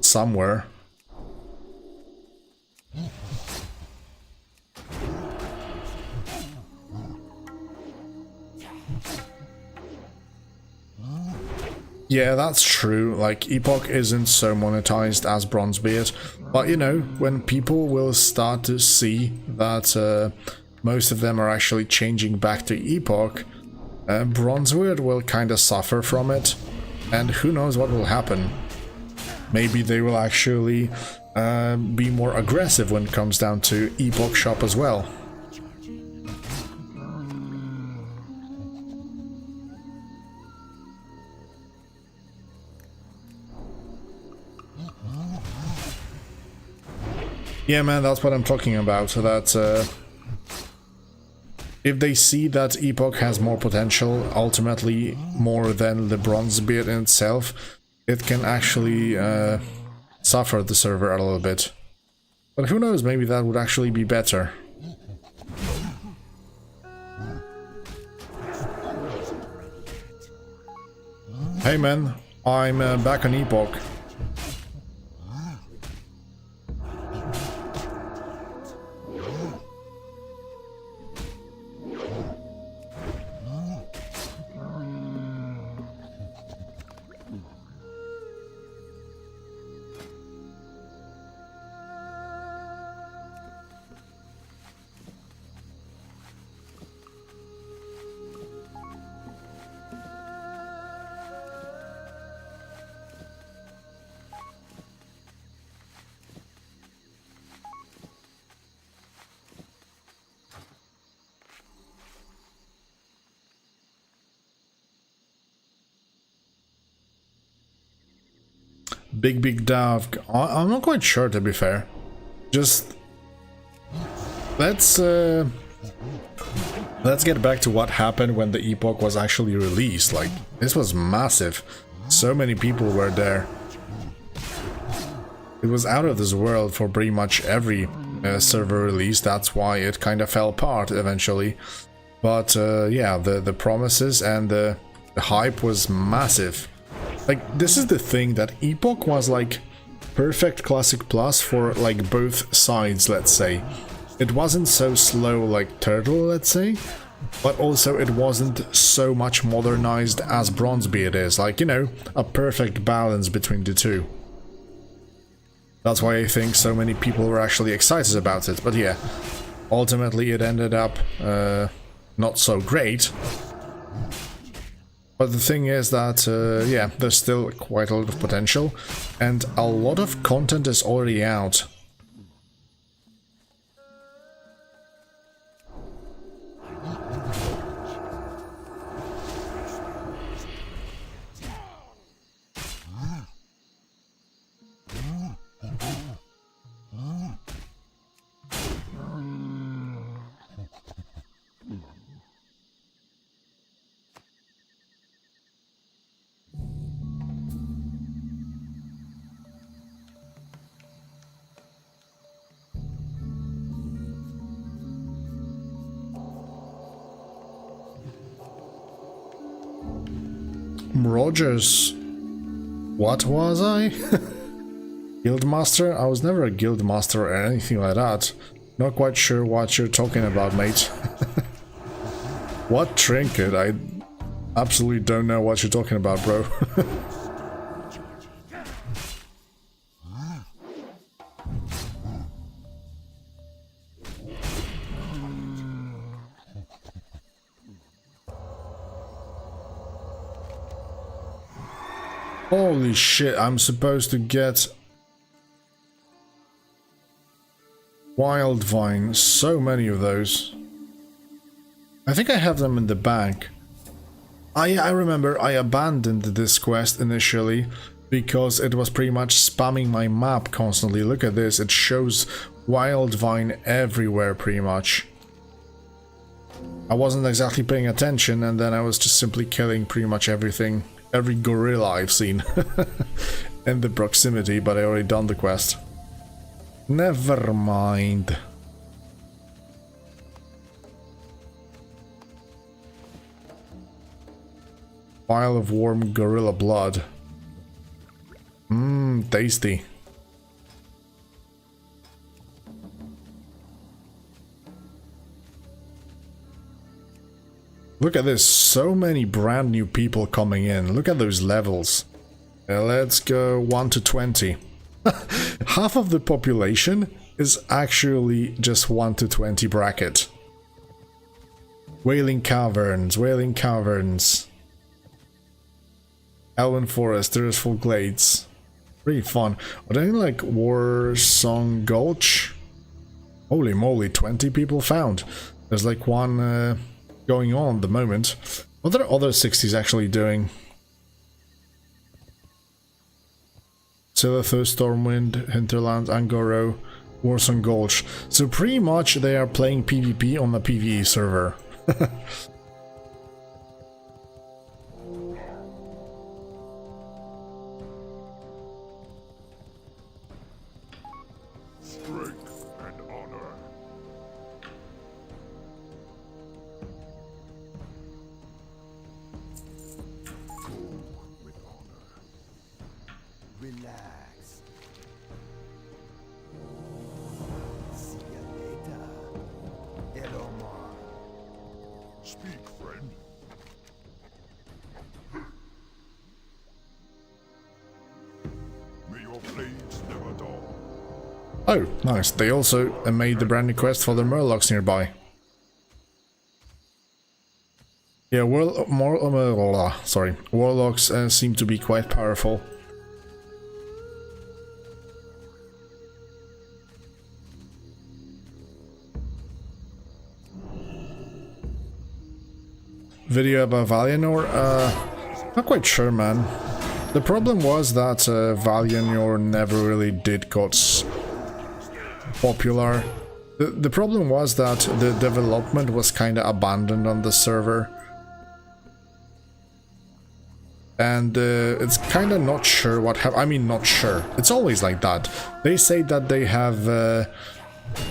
somewhere. Yeah, that's true. Like, Epoch isn't so monetized as Bronzebeard, but you know, when people will start to see that most of them are actually changing back to Epoch, Bronzebeard will kind of suffer from it, and who knows what will happen. Maybe they will actually be more aggressive when it comes down to Epoch shop as well. Yeah, man, that's what I'm talking about. So that if they see that Epoch has more potential, ultimately more than the Bronzebeard in itself, it can actually suffer the server a little bit. But who knows, maybe that would actually be better. Hey man, I'm back on Epoch. Big Dove. I'm not quite sure, to be fair. Just let's get back to what happened when the Epoch was actually released. Like, this was massive. So many people were there. It was out of this world for pretty much every server release. That's why it kind of fell apart eventually. But yeah, the promises and the hype was massive. Like, this is the thing, that Epoch was like perfect Classic Plus for like both sides, let's say. It wasn't so slow like Turtle, let's say, but also it wasn't so much modernized as Bronzebeard is. Like, you know, a perfect balance between the two. That's why I think so many people were actually excited about it. But yeah, ultimately it ended up not so great. But the thing is that, yeah, there's still quite a lot of potential, and a lot of content is already out. Rogers. What was I? Guildmaster? I was never a guildmaster or anything like that. Not quite sure what you're talking about, mate. What trinket? I absolutely don't know what you're talking about, bro. Holy shit, I'm supposed to get wild vine, so many of those. I think I have them in the bank. I remember I abandoned this quest initially because it was pretty much spamming my map constantly. Look at this, it shows wild vine everywhere pretty much. I wasn't exactly paying attention, and then I was just simply killing pretty much everything. Every gorilla I've seen in the proximity, but I already done the quest. Never mind. Vial of warm gorilla blood. Mmm, tasty. Look at this, so many brand new people coming in. Look at those levels. Let's go 1 to 20. Half of the population is actually just 1 to 20 bracket. Wailing Caverns, Wailing Caverns. Elven Forest, Thirstful Glades. Pretty fun. Are they like War Song Gulch? Holy moly, 20 people found. There's like one going on at the moment. What are other 60s actually doing? Silithos, Stormwind, Hinterland, Angoro, Warsong Gulch. So pretty much they are playing PvP on the PvE server. Relax. See you later. Hello, Mar. Speak, friend. May your blades never dull. Oh, nice. They also made the brand new quest for the Murlocs nearby. Yeah, Warlocks seem to be quite powerful. Video about Valinor? Not quite sure, man. The problem was that Valinor never really did got popular. The problem was that the development was kinda abandoned on the server. And it's kinda not sure what I mean, not sure. It's always like that. They say that they have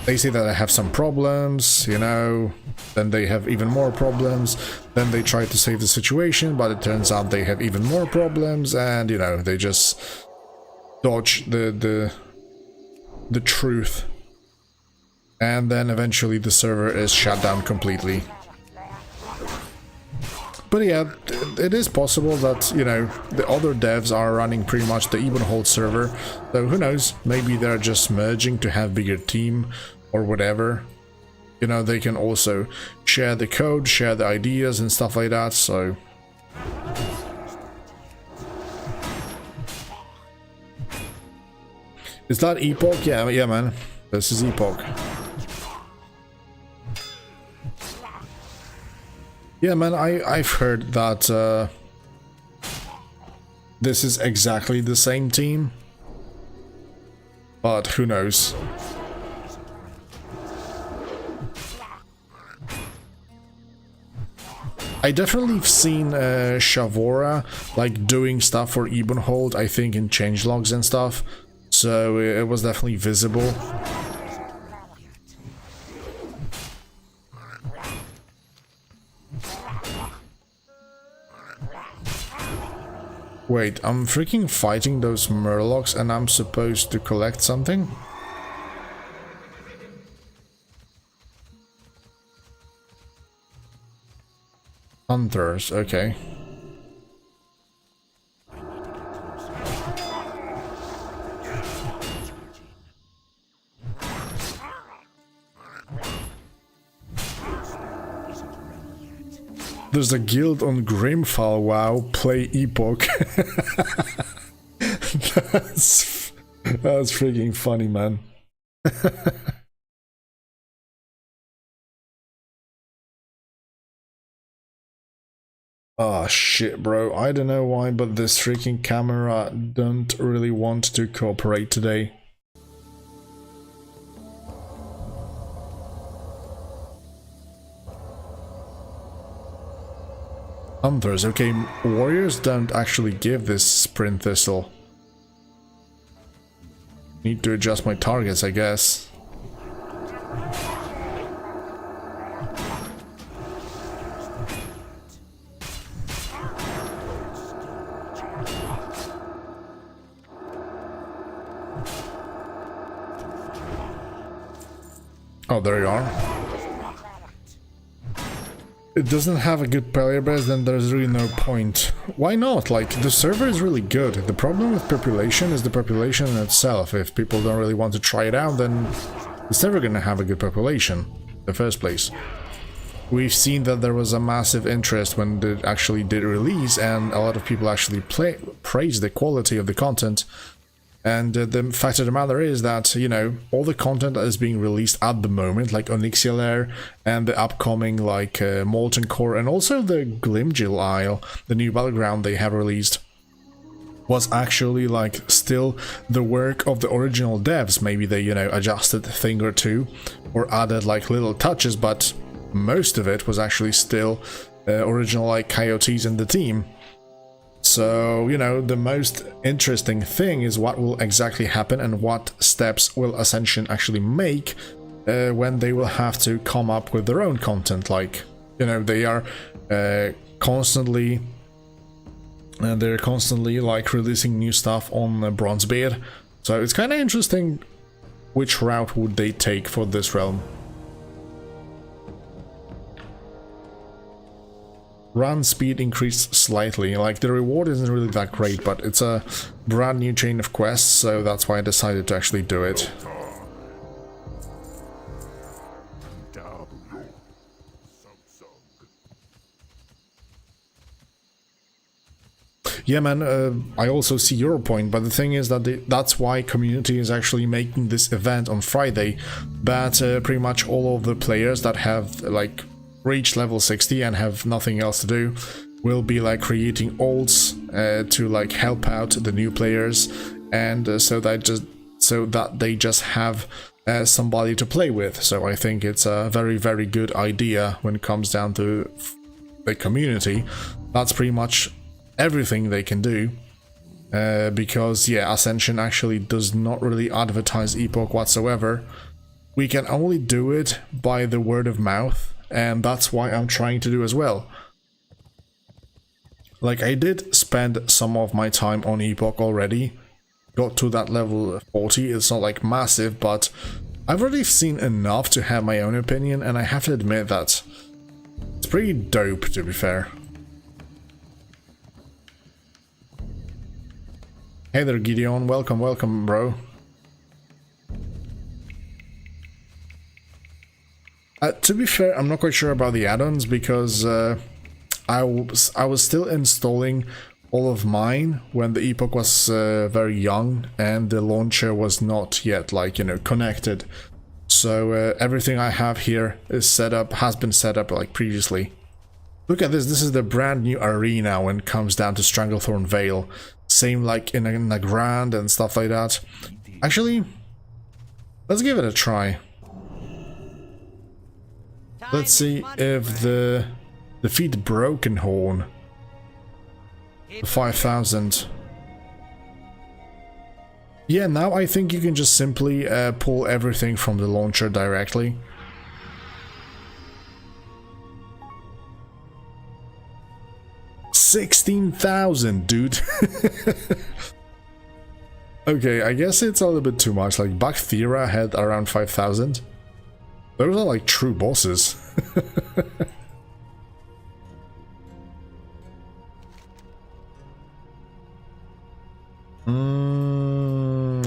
I have some problems, you know, then they have even more problems, then they try to save the situation, but it turns out they have even more problems, and, you know, they just dodge the truth. And then eventually the server is shut down completely. But yeah, it is possible that, you know, the other devs are running pretty much the Ebenhold server. So who knows, maybe they're just merging to have bigger team or whatever. You know, they can also share the code, share the ideas and stuff like that, so... Is that Epoch? Yeah, man. This is Epoch. Yeah, man, I've heard that this is exactly the same team, but who knows? I definitely have seen Shavora like doing stuff for Ebenhold, I think in changelogs and stuff, so it was definitely visible. Wait, I'm freaking fighting those murlocs and I'm supposed to collect something? Hunters, okay. There's a guild on Grimfall, wow, play Epoch. That's freaking funny, man. Oh shit, bro, I don't know why, but this freaking camera don't really want to cooperate today. Hunters, okay, warriors don't actually give this sprint thistle. Need to adjust my targets, I guess. Oh, there you are. It doesn't have a good player base, then there's really no point. Why not? Like, the server is really good. The problem with population is the population in itself. If people don't really want to try it out, then it's never gonna have a good population in the first place. We've seen that there was a massive interest when it actually did release, and a lot of people actually praised the quality of the content. And the fact of the matter is that, you know, all the content that is being released at the moment, like Onyxia Lair and the upcoming, like, Molten Core, and also the Glimgil Isle, the new battleground they have released, was actually, like, still the work of the original devs. Maybe they, you know, adjusted a thing or two, or added, like, little touches, but most of it was actually still original, like, Coyotes in the team. So, you know, the most interesting thing is what will exactly happen and what steps will Ascension actually make when they will have to come up with their own content. Like, you know, they are constantly like releasing new stuff on Bronzebeard. So it's kind of interesting which route would they take for this realm. Run speed increased slightly, like the reward isn't really that great, but it's a brand new chain of quests, so that's why I decided to actually do it. Yeah, man, I also see your point, but the thing is that that's why community is actually making this event on Friday, that pretty much all of the players that have, like, reach level 60 and have nothing else to do will be like creating ults to like help out the new players, and so that they just have somebody to play with. So I think it's a very, very good idea when it comes down to the community. That's pretty much everything they can do, because yeah, Ascension actually does not really advertise Epoch whatsoever. We can only do it by the word of mouth, and that's why I'm trying to do as well. Like, I did spend some of my time on Epoch already, got to that level 40, it's not like massive, but I've already seen enough to have my own opinion, and I have to admit that it's pretty dope, to be fair. Hey there, Gideon. Welcome, welcome, bro. To be fair, I'm not quite sure about the add-ons because I was still installing all of mine when the Epoch was very young and the launcher was not yet, like, you know, connected. So everything I have here is has been set up like previously. Look at this. This is the brand new arena when it comes down to Stranglethorn Vale. Same like in a Grand and stuff like that. Actually, let's give it a try. Let's see if the defeat Broken Horn, the 5000. Yeah, now I think you can just simply pull everything from the launcher directly. $16,000, dude. Okay, I guess it's a little bit too much. Like Bacthera had around 5,000. Those are like true bosses.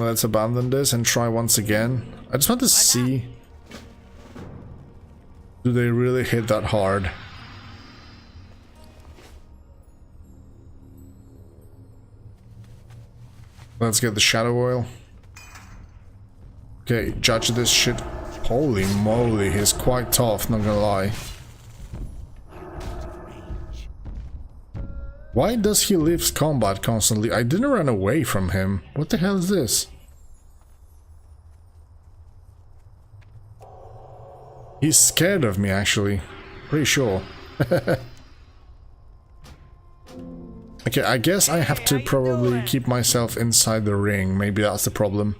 Let's abandon this and try once again. I just want to see, do they really hit that hard? Let's get the Shadow Oil. Okay, judge this shit. Holy moly, he's quite tough, not gonna lie. Why does he leave combat constantly? I didn't run away from him. What the hell is this? He's scared of me, actually. Pretty sure. Okay, I guess I have to probably keep myself inside the ring. Maybe that's the problem.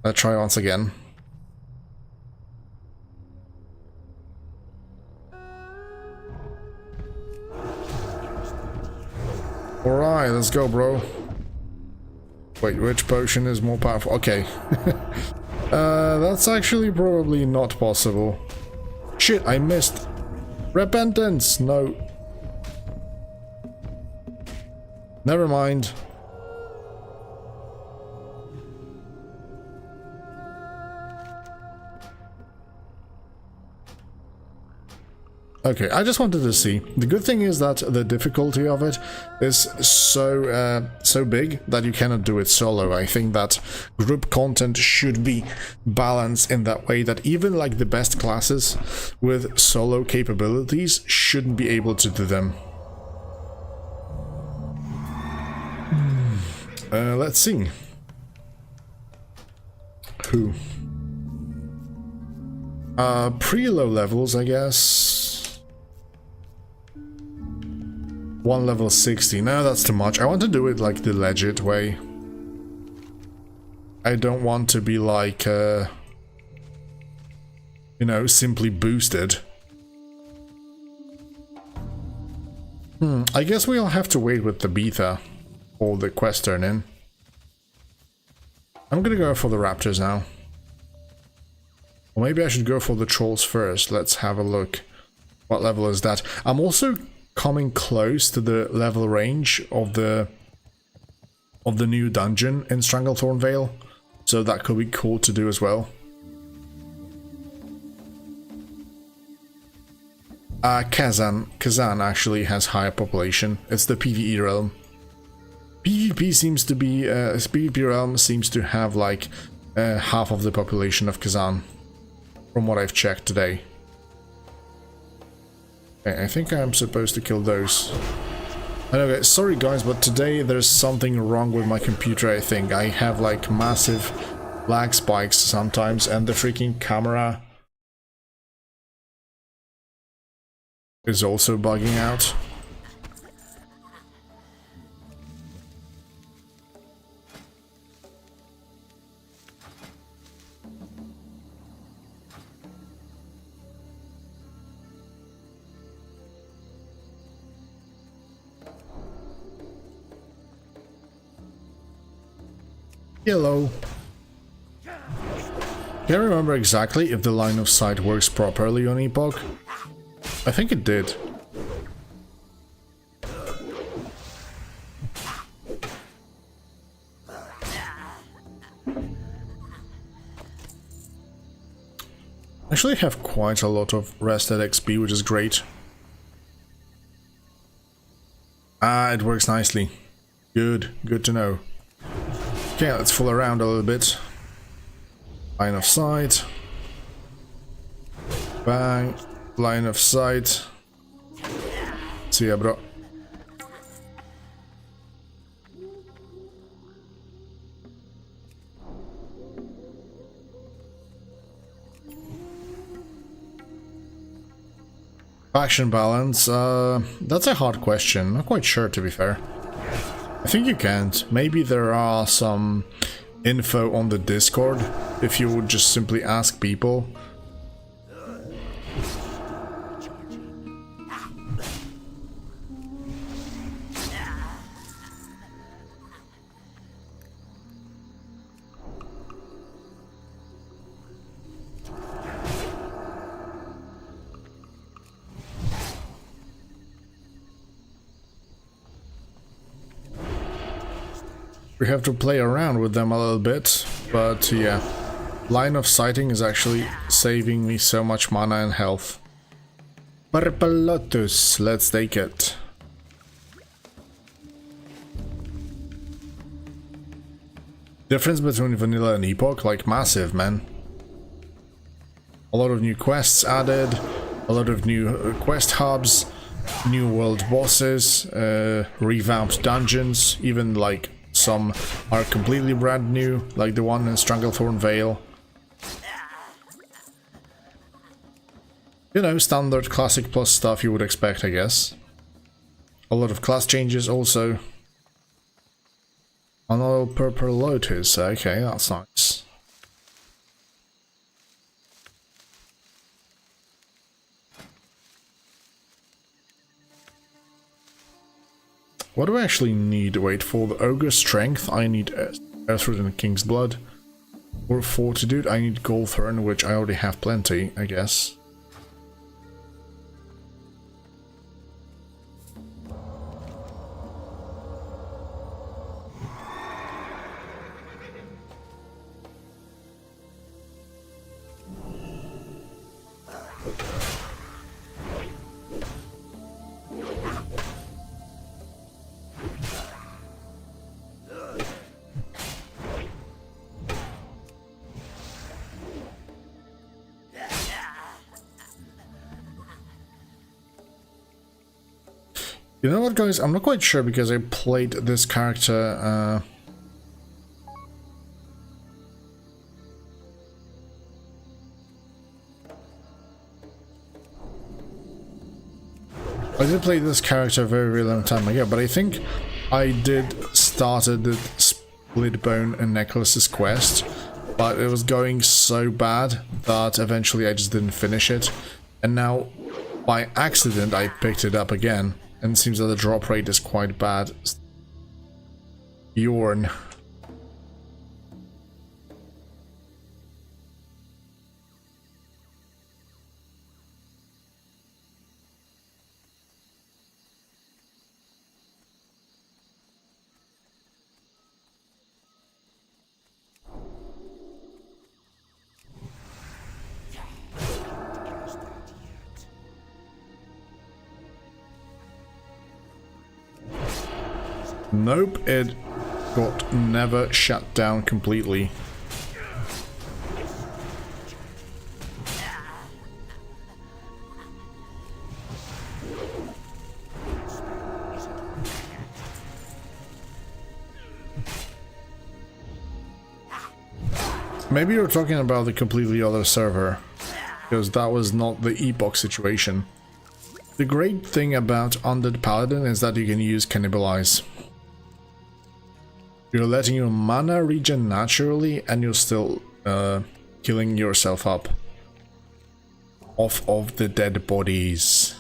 Let's try once again. Alright, let's go, bro. Wait, which potion is more powerful? Okay. That's actually probably not possible. Shit, I missed. Repentance! No. Never mind. Okay, I just wanted to see. The good thing is that the difficulty of it is so big that you cannot do it solo. I think that group content should be balanced in that way that even like the best classes with solo capabilities shouldn't be able to do them. Let's see. Who? Pre-low levels, I guess. 1 level 60. No, that's too much. I want to do it like the legit way. I don't want to be like, you know, simply boosted. I guess we'll have to wait with the beta or the quest turn in. I'm gonna go for the raptors now. Or maybe I should go for the trolls first. Let's have a look. What level is that? I'm also coming close to the level range of the new dungeon in Stranglethorn Vale, so that could be cool to do as well. Kazan actually has higher population. It's the PvE realm. PvP seems to be PvP realm seems to have like half of the population of Kazan, from what I've checked today. Okay, I think I'm supposed to kill those. Okay, sorry guys, but today there's something wrong with my computer. I think I have like massive lag spikes sometimes, and the freaking camera is also bugging out. Hello. Can't remember exactly if the line of sight works properly on Epoch. I think it did. Actually have quite a lot of rested XP, which is great. Ah, it works nicely. Good, good to know. Okay, let's fool around a little bit. Line of sight. Bang. Line of sight. See ya, bro. Faction balance, that's a hard question. Not quite sure, to be fair. I think you can't. Maybe there are some info on the Discord if you would just simply ask people. We have to play around with them a little bit, but yeah. Line of sighting is actually saving me so much mana and health. Purple Lotus, let's take it. Difference between vanilla and Epoch, like massive, man. A lot of new quests added, a lot of new quest hubs, new world bosses, revamped dungeons, even like some are completely brand new, like the one in Stranglethorn Vale. You know, standard classic plus stuff you would expect, I guess. A lot of class changes also. Another Purple Lotus, okay, that's nice. What do I actually need? Wait, for the Ogre Strength, I need Earthroot and King's Blood. For Fortitude, I need Goldthorn, which I already have plenty, I guess. You know what, guys? I'm not quite sure because I played this character. I did play this character a very, very long time ago, but I think I did started the Splitbone and Necklace's quest, but it was going so bad that eventually I just didn't finish it, and now by accident I picked it up again. And it seems that the drop rate is quite bad. Yorn. Nope, it got never shut down completely. Maybe you're talking about the completely other server, because that was not the Epoch situation. The great thing about Undead Paladin is that you can use Cannibalize. You're letting your mana regen naturally, and you're still killing yourself up off of the dead bodies.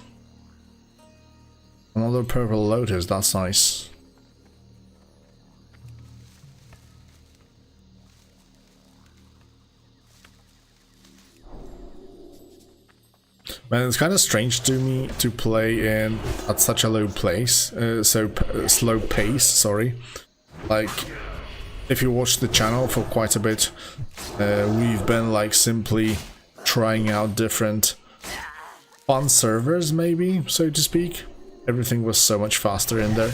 Another Purple Lotus, that's nice. Man, it's kind of strange to me to play in at such a low place, slow pace, sorry. Like, if you watch the channel for quite a bit, we've been like simply trying out different fun servers, maybe, so to speak. Everything was so much faster in there.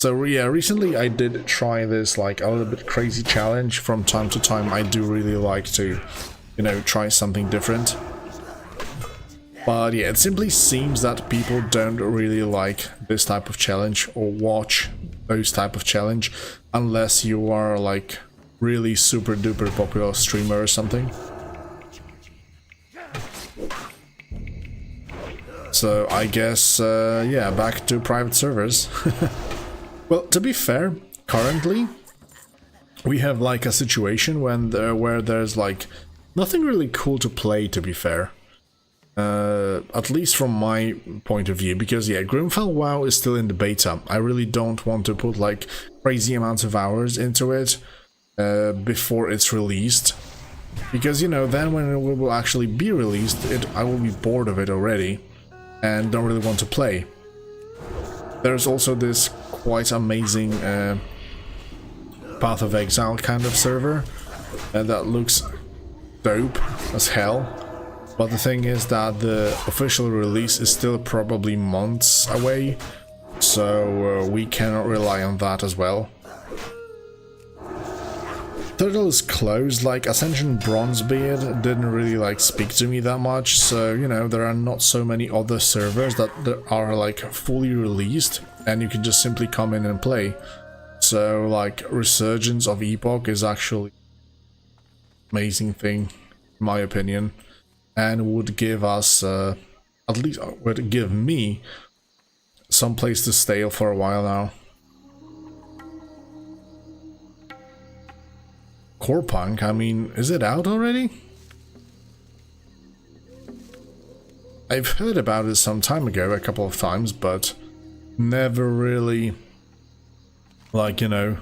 So yeah, recently I did try this like a little bit crazy challenge. From time to time I do really like to, you know, try something different. But yeah, it simply seems that people don't really like this type of challenge or watch those type of challenge unless you are like really super duper popular streamer or something. So I guess, yeah, back to private servers. Well, to be fair, currently we have like a situation where there's like nothing really cool to play, to be fair. At least from my point of view, because yeah, Grimfell WoW is still in the beta. I really don't want to put like crazy amounts of hours into it before it's released, because you know, then when it will actually be released, I will be bored of it already and don't really want to play. There's also this quite amazing Path of Exile kind of server that looks dope as hell. But the thing is that the official release is still probably months away, so we cannot rely on that as well. Turtle is closed, like Ascension Bronzebeard didn't really like speak to me that much, so you know, there are not so many other servers that are like fully released and you can just simply come in and play. So like Resurgence of Epoch is actually an amazing thing, in my opinion. And would give us, at least would give me, some place to stay for a while now. Core Punk, I mean, is it out already? I've heard about it some time ago, a couple of times, but never really, like, you know,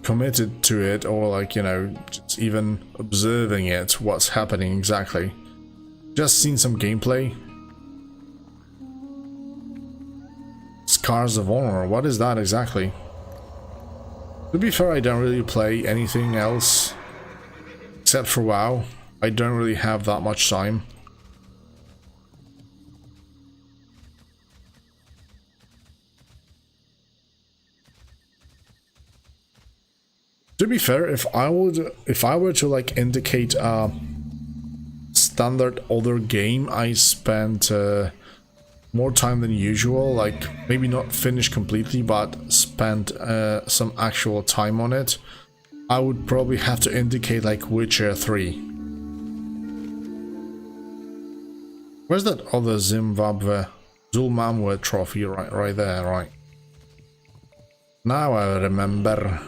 committed to it, or like, you know, just even observing it, what's happening exactly. Just seen some gameplay. Scars of Honor, what is that exactly? To be fair, I don't really play anything else except for WoW. I don't really have that much time. To be fair, if I were to like indicate a standard other game I spent more time than usual, like maybe not finished completely, but spent some actual time on it, I would probably have to indicate like Witcher 3. Where's that other Zulmamwe trophy? Right there, right. Now I remember.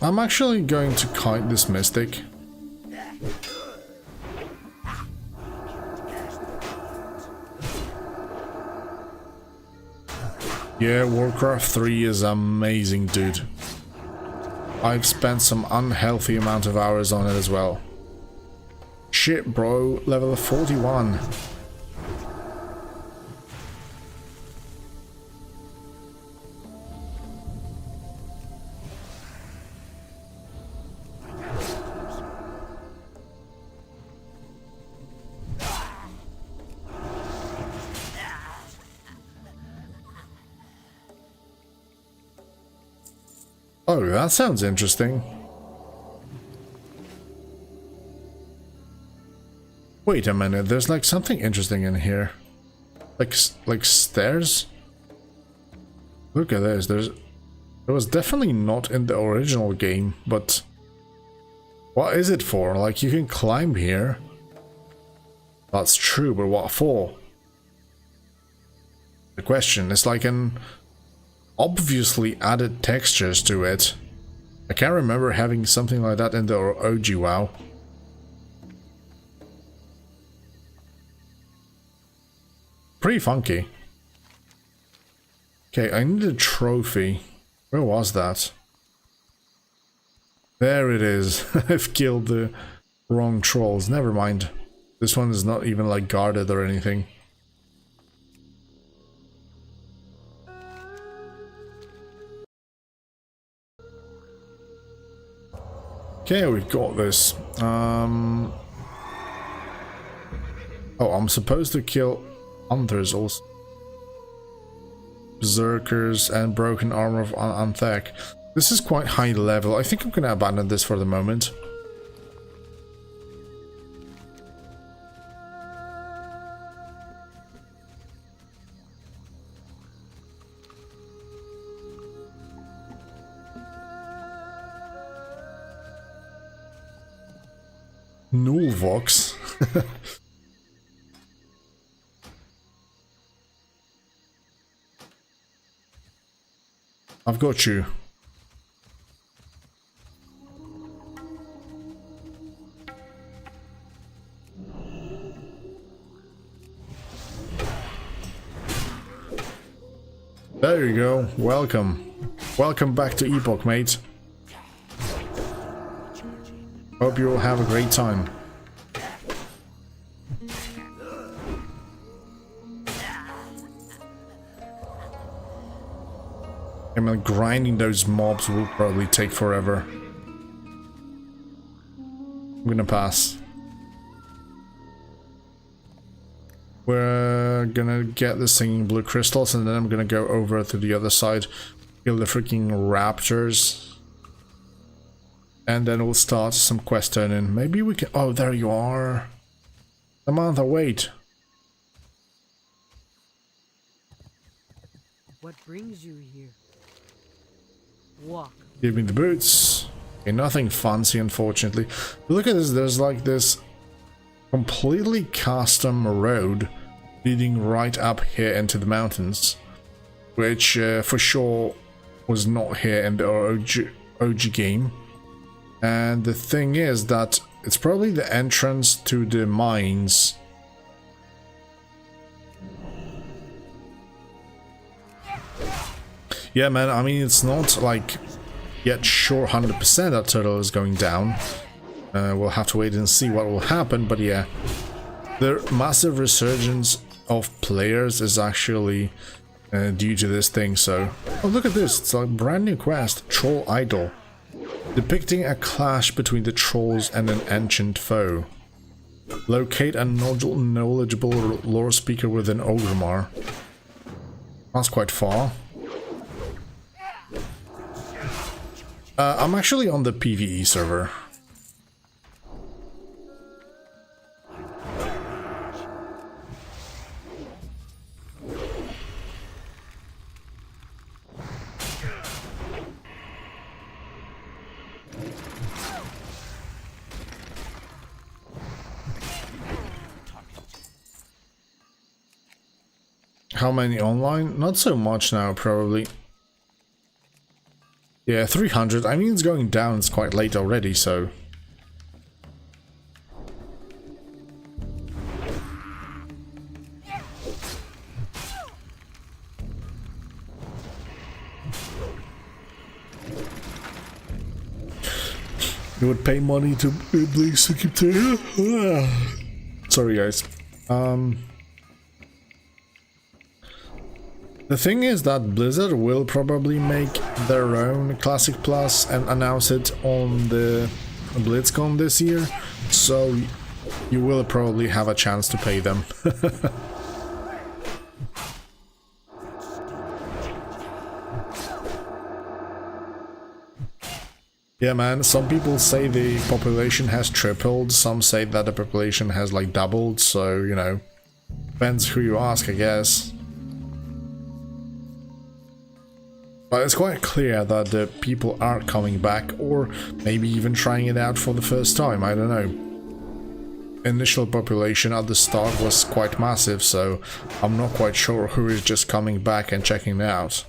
I'm actually going to kite this mystic. Yeah, Warcraft 3 is amazing, dude. I've spent some unhealthy amount of hours on it as well. Shit, bro, level 41. Oh, that sounds interesting. Wait a minute, there's like something interesting in here. Like stairs? Look at this, it was definitely not in the original game, but what is it for? Like, you can climb here. That's true, but what for? The question is like an obviously added textures to it, I can't remember having something like that in the OG WoW. Pretty funky. Okay, I need a trophy. Where was that? There it is. I've killed the wrong trolls. Never mind. This one is not even like guarded or anything. Okay, we've got this. Oh, I'm supposed to kill hunters also. Berserkers and broken armor of Anthek. This is quite high level. I think I'm gonna abandon this for the moment. Nullvox. I've got you. There you go. Welcome. Welcome back to Epoch, mate. Hope you will have a great time. I mean, grinding those mobs will probably take forever. I'm gonna pass. We're gonna get the singing blue crystals and then I'm gonna go over to the other side, kill the freaking raptors. And then we'll start some quest turning. Maybe we can... Oh, there you are. Samantha, wait. What brings you here? Walk. Give me the boots. Okay, nothing fancy, unfortunately. But look at this. There's like this completely custom road leading right up here into the mountains, which for sure was not here in the OG game. And the thing is that it's probably the entrance to the mines. Yeah, man, I mean, it's not like yet sure 100% that turtle is going down. We'll have to wait and see what will happen, but yeah. The massive resurgence of players is actually due to this thing, so... Oh, look at this, it's a brand new quest, Troll Idol. Depicting a clash between the trolls and an ancient foe. Locate a knowledgeable lore speaker within Orgrimmar. That's quite far. I'm actually on the PvE server. How many online? Not so much now, probably. Yeah, 300. I mean, it's going down. It's quite late already, so... You would pay money to Blaze to keep the... Sorry, guys. The thing is that Blizzard will probably make their own Classic Plus and announce it on the BlizzCon this year, so you will probably have a chance to pay them. Yeah, man, some people say the population has tripled, some say that the population has like doubled, so, you know, depends who you ask, I guess. But it's quite clear that the people are coming back, or maybe even trying it out for the first time, I don't know. Initial population at the start was quite massive, so I'm not quite sure who is just coming back and checking it out.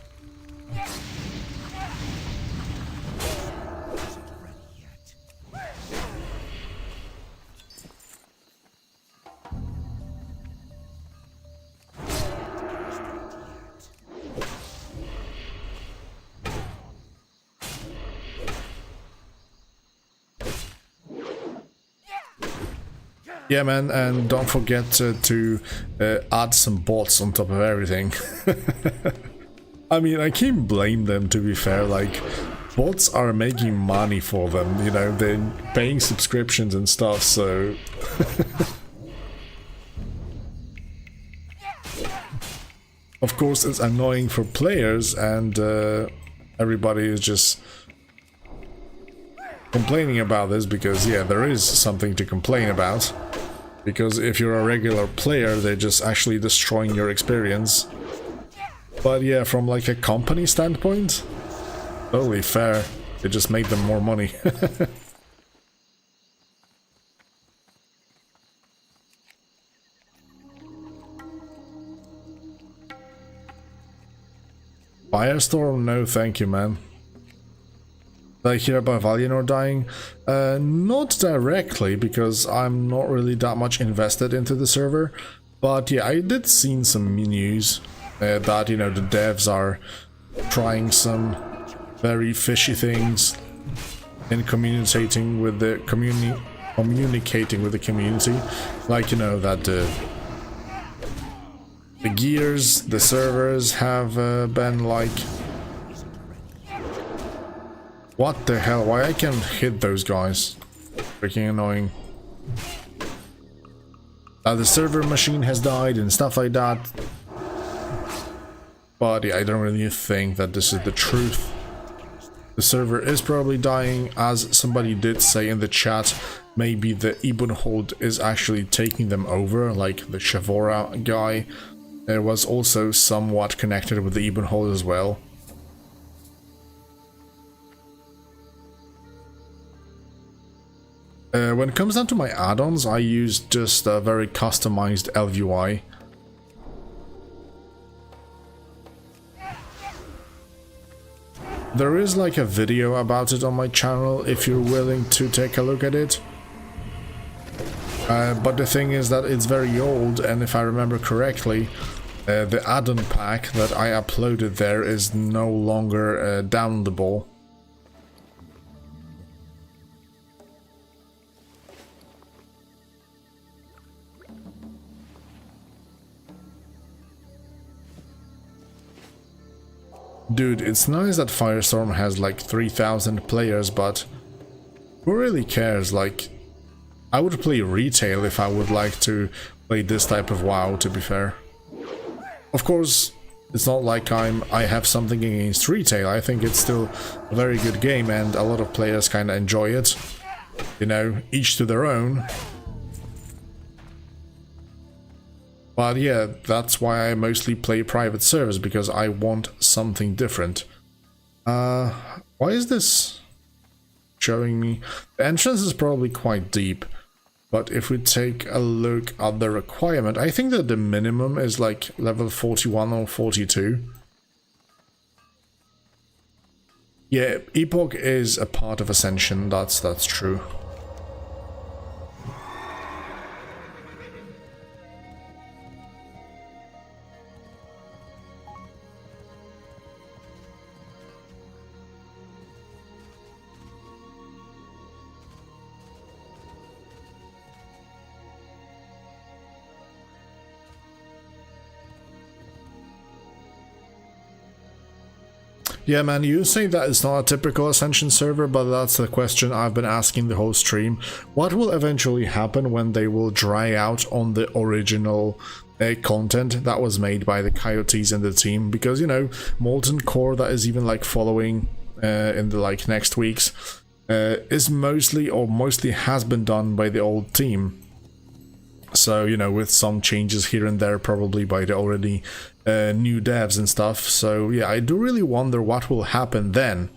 Yeah, man, and don't forget to add some bots on top of everything. I mean, I can't blame them, to be fair. Like, bots are making money for them, you know, they're paying subscriptions and stuff, so... Of course, it's annoying for players, and everybody is just complaining about this because, yeah, there is something to complain about. Because if you're a regular player, they're just actually destroying your experience. But yeah, from like a company standpoint, totally fair. It just made them more money. Firestorm? No thank you, man. Did I hear about Valinor dying? Not directly, because I'm not really that much invested into the server. But yeah, I did see some news that, you know, the devs are trying some very fishy things in communicating with the community, like, you know, that the gears, the servers have been like, what the hell? Why I can't hit those guys? Freaking annoying. The server machine has died and stuff like that. But yeah, I don't really think that this is the truth. The server is probably dying, as somebody did say in the chat. Maybe the Ebonhold is actually taking them over, like the Shavora guy. It was also somewhat connected with the Ebonhold as well. When it comes down to my add-ons, I use just a very customized LUI. There is like a video about it on my channel if you're willing to take a look at it. But the thing is that it's very old, and if I remember correctly, the add-on pack that I uploaded there is no longer downloadable. Dude, it's nice that Firestorm has like 3,000 players, but who really cares? Like, I would play retail if I would like to play this type of WoW, to be fair. Of course, it's not like I have something against retail. I think it's still a very good game and a lot of players kind of enjoy it. You know, each to their own. But yeah, that's why I mostly play private servers, because I want something different. Why is this showing me? The entrance is probably quite deep, but if we take a look at the requirement, I think that the minimum is like level 41 or 42. Yeah, Epoch is a part of Ascension, that's true. Yeah, man, you say that it's not a typical Ascension server, but that's the question I've been asking the whole stream. What will eventually happen when they will dry out on the original content that was made by the Coyotes and the team? Because, you know, Molten Core, that is even like following in the like next weeks, is mostly has been done by the old team. So, you know, with some changes here and there probably by the already new devs and stuff. So yeah, I do really wonder what will happen then,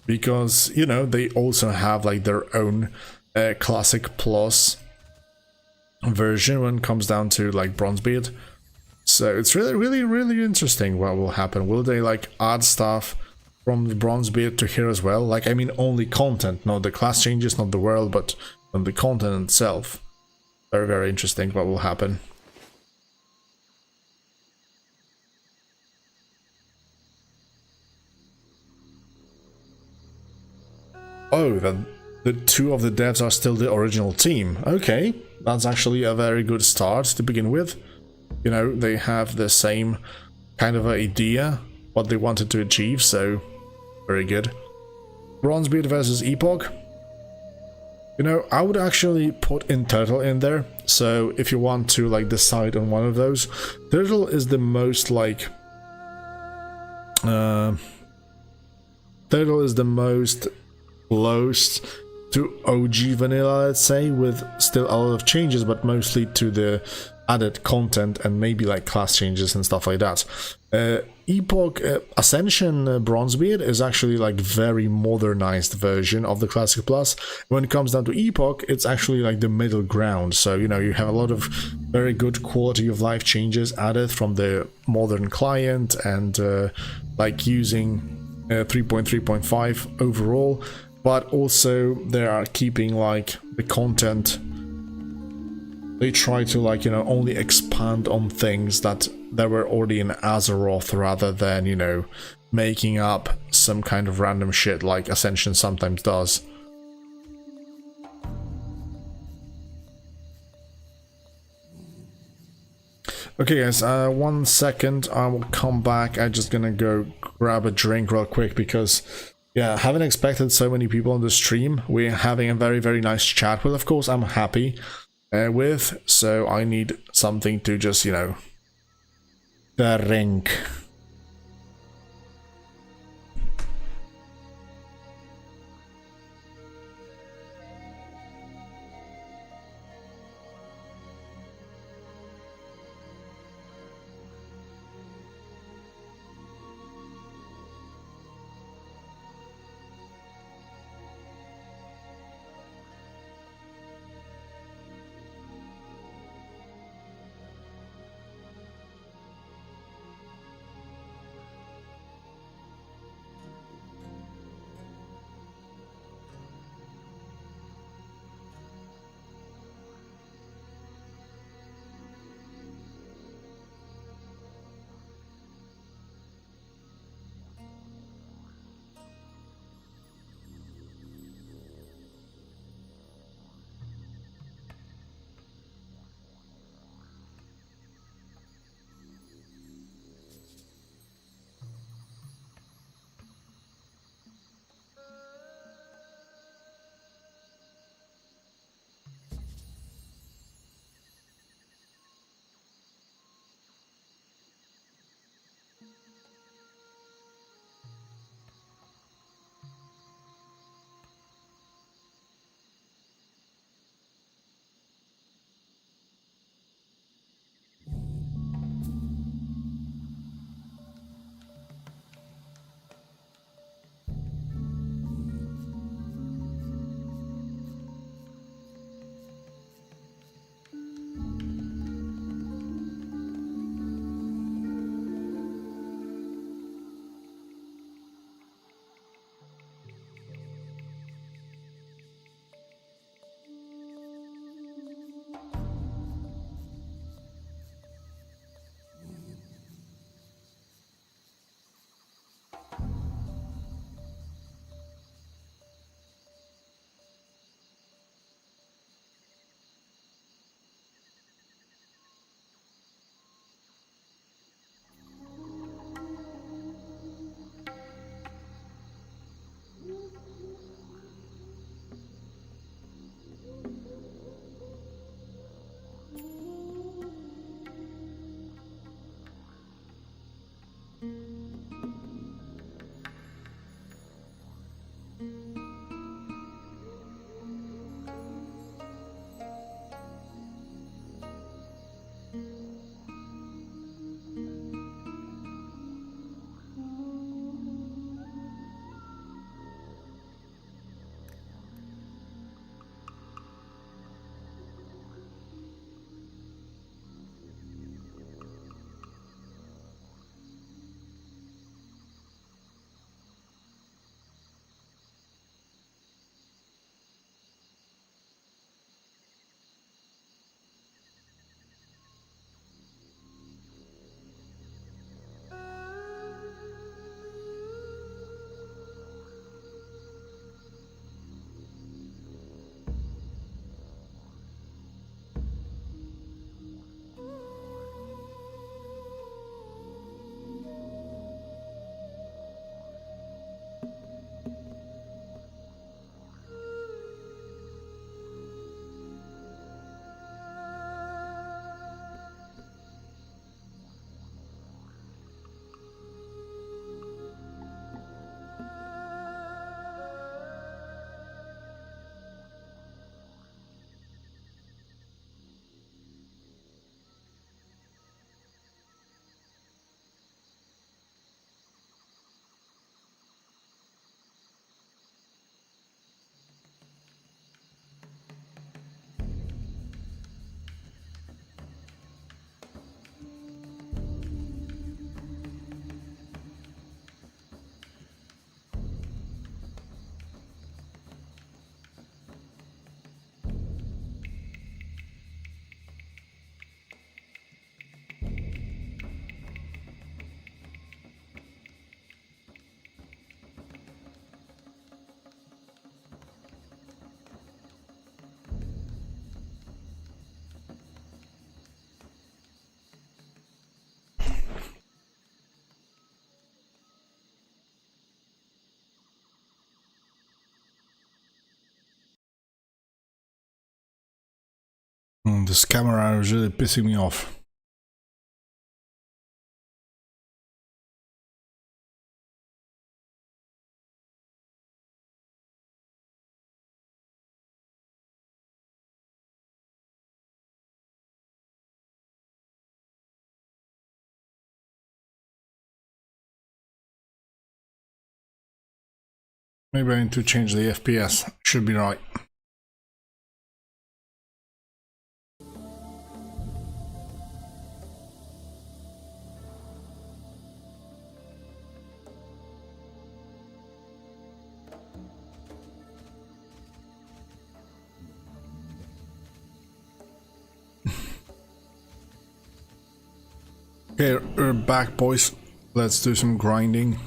because, you know, they also have like their own Classic Plus version when it comes down to like Bronzebeard. So it's really interesting what will happen. Will they like add stuff from the Bronzebeard to here as well? Like, I mean, only content, not the class changes, not the world, but on the content itself. Very interesting what will happen. Oh, the the two of the devs are still the original team. Okay, that's actually a very good start to begin with. You know, they have the same kind of idea, what they wanted to achieve, so very good. Bronzebeard versus Epoch. You know, I would actually put in Turtle in there, so if you want to like decide on one of those, Turtle is the most like Turtle is the most close to OG vanilla, let's say, with still a lot of changes, but mostly to the added content and maybe like class changes and stuff like that. Epoch Ascension Bronzebeard is actually like very modernized version of the Classic Plus. When it comes down to Epoch, it's actually like the middle ground. So, you know, you have a lot of very good quality of life changes added from the modern client and like using 3.3.5 overall, but also they are keeping like the content. They try to like, you know, only expand on things that were already in Azeroth rather than, you know, making up some kind of random shit like Ascension sometimes does. Okay guys, 1 second, I will come back. I'm just gonna go grab a drink real quick because, yeah, I haven't expected so many people on the stream. We're having a very, very nice chat with, of course, I'm happy with, so I need something to just, you know, drink. This camera is really pissing me off. Maybe I need to change the FPS. Should be right. Okay, we're back, boys. Let's do some grinding.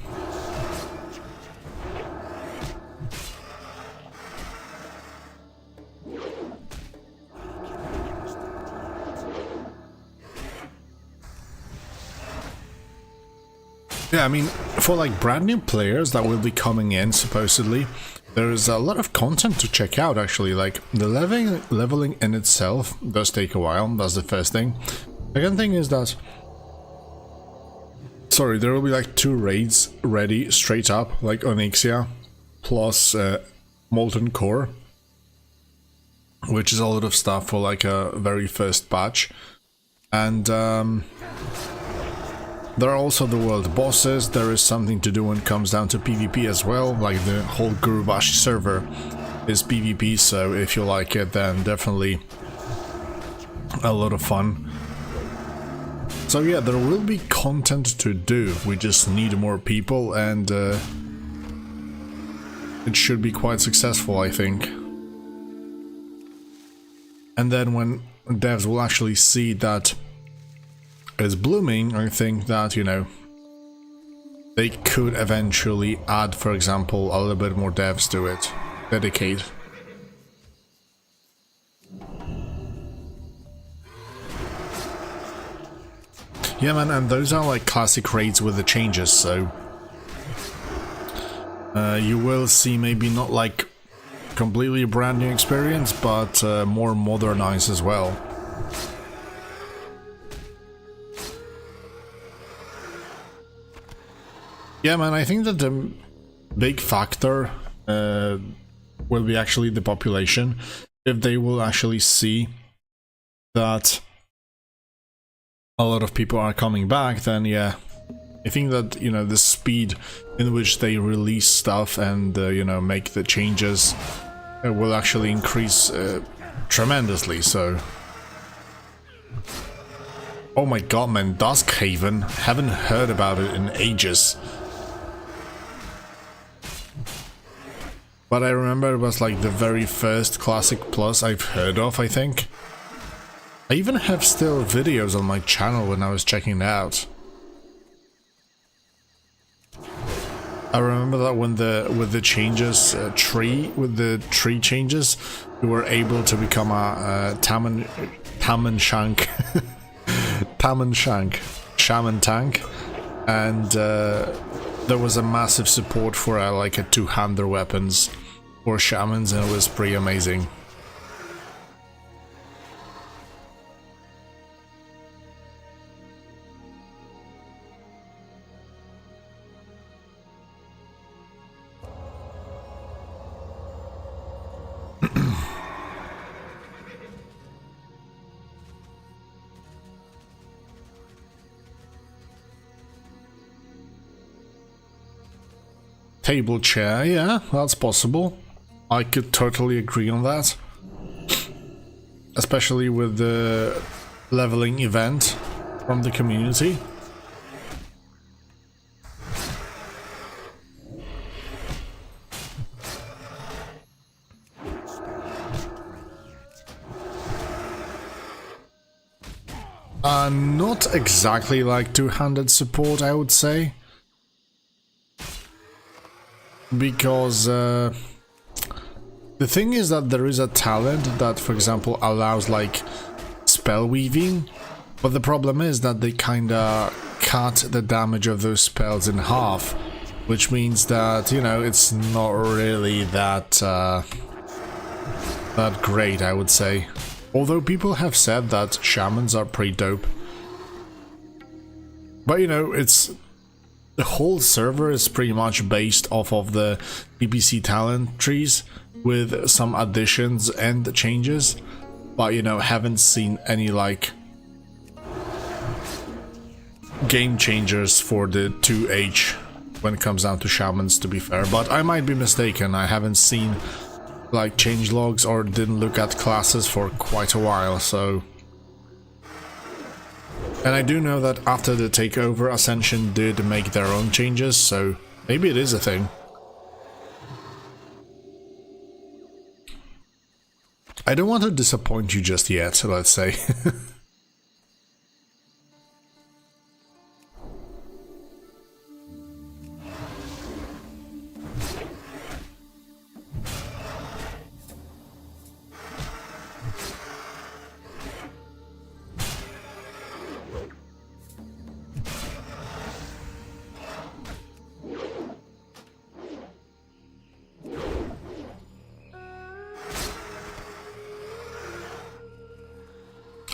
Yeah, I mean, for like brand new players that will be coming in, supposedly, there is a lot of content to check out, actually. Like, the leveling in itself does take a while, that's the first thing. Second thing is that... Sorry, there will be like 2 raids ready straight up, like Onyxia, plus Molten Core, which is a lot of stuff for like a very first batch. And there are also the world bosses. There is something to do when it comes down to PvP as well, like the whole Gurubashi server is PvP, so if you like it, then definitely a lot of fun. So yeah, there will be content to do, we just need more people, and it should be quite successful, I think. And then when devs will actually see that it's blooming, I think that, you know, they could eventually add, for example, a little bit more devs to it, dedicate. Yeah, man, and those are like classic raids with the changes, so you will see maybe not like completely brand new experience, but more modernized as well. Yeah, man, I think that the big factor will be actually the population. If they will actually see that a lot of people are coming back, then yeah, I think that, you know, the speed in which they release stuff and, you know, make the changes will actually increase tremendously, so... Oh my god, man, Duskhaven, haven't heard about it in ages. But I remember it was like the very first Classic Plus I've heard of, I think. I even have still videos on my channel when I was checking it out. I remember that when with the changes, tree changes, we were able to become a Shaman tank, and there was a massive support for like a 2-hander weapons for shamans, and it was pretty amazing. Table chair, yeah, that's possible. I could totally agree on that. Especially with the leveling event from the community. Not exactly like 2-handed support, I would say. Because the thing is that there is a talent that, for example, allows like spell weaving, but the problem is that they kinda cut the damage of those spells in half, which means that, you know, it's not really that that great, I would say. Although people have said that shamans are pretty dope. But you know, it's... the whole server is pretty much based off of the PPC talent trees with some additions and changes. But you know, haven't seen any like game changers for the 2H when it comes down to shamans, to be fair. But I might be mistaken, I haven't seen like change logs or didn't look at classes for quite a while, so... And I do know that after the takeover, Ascension did make their own changes, so maybe it is a thing. I don't want to disappoint you just yet, let's say.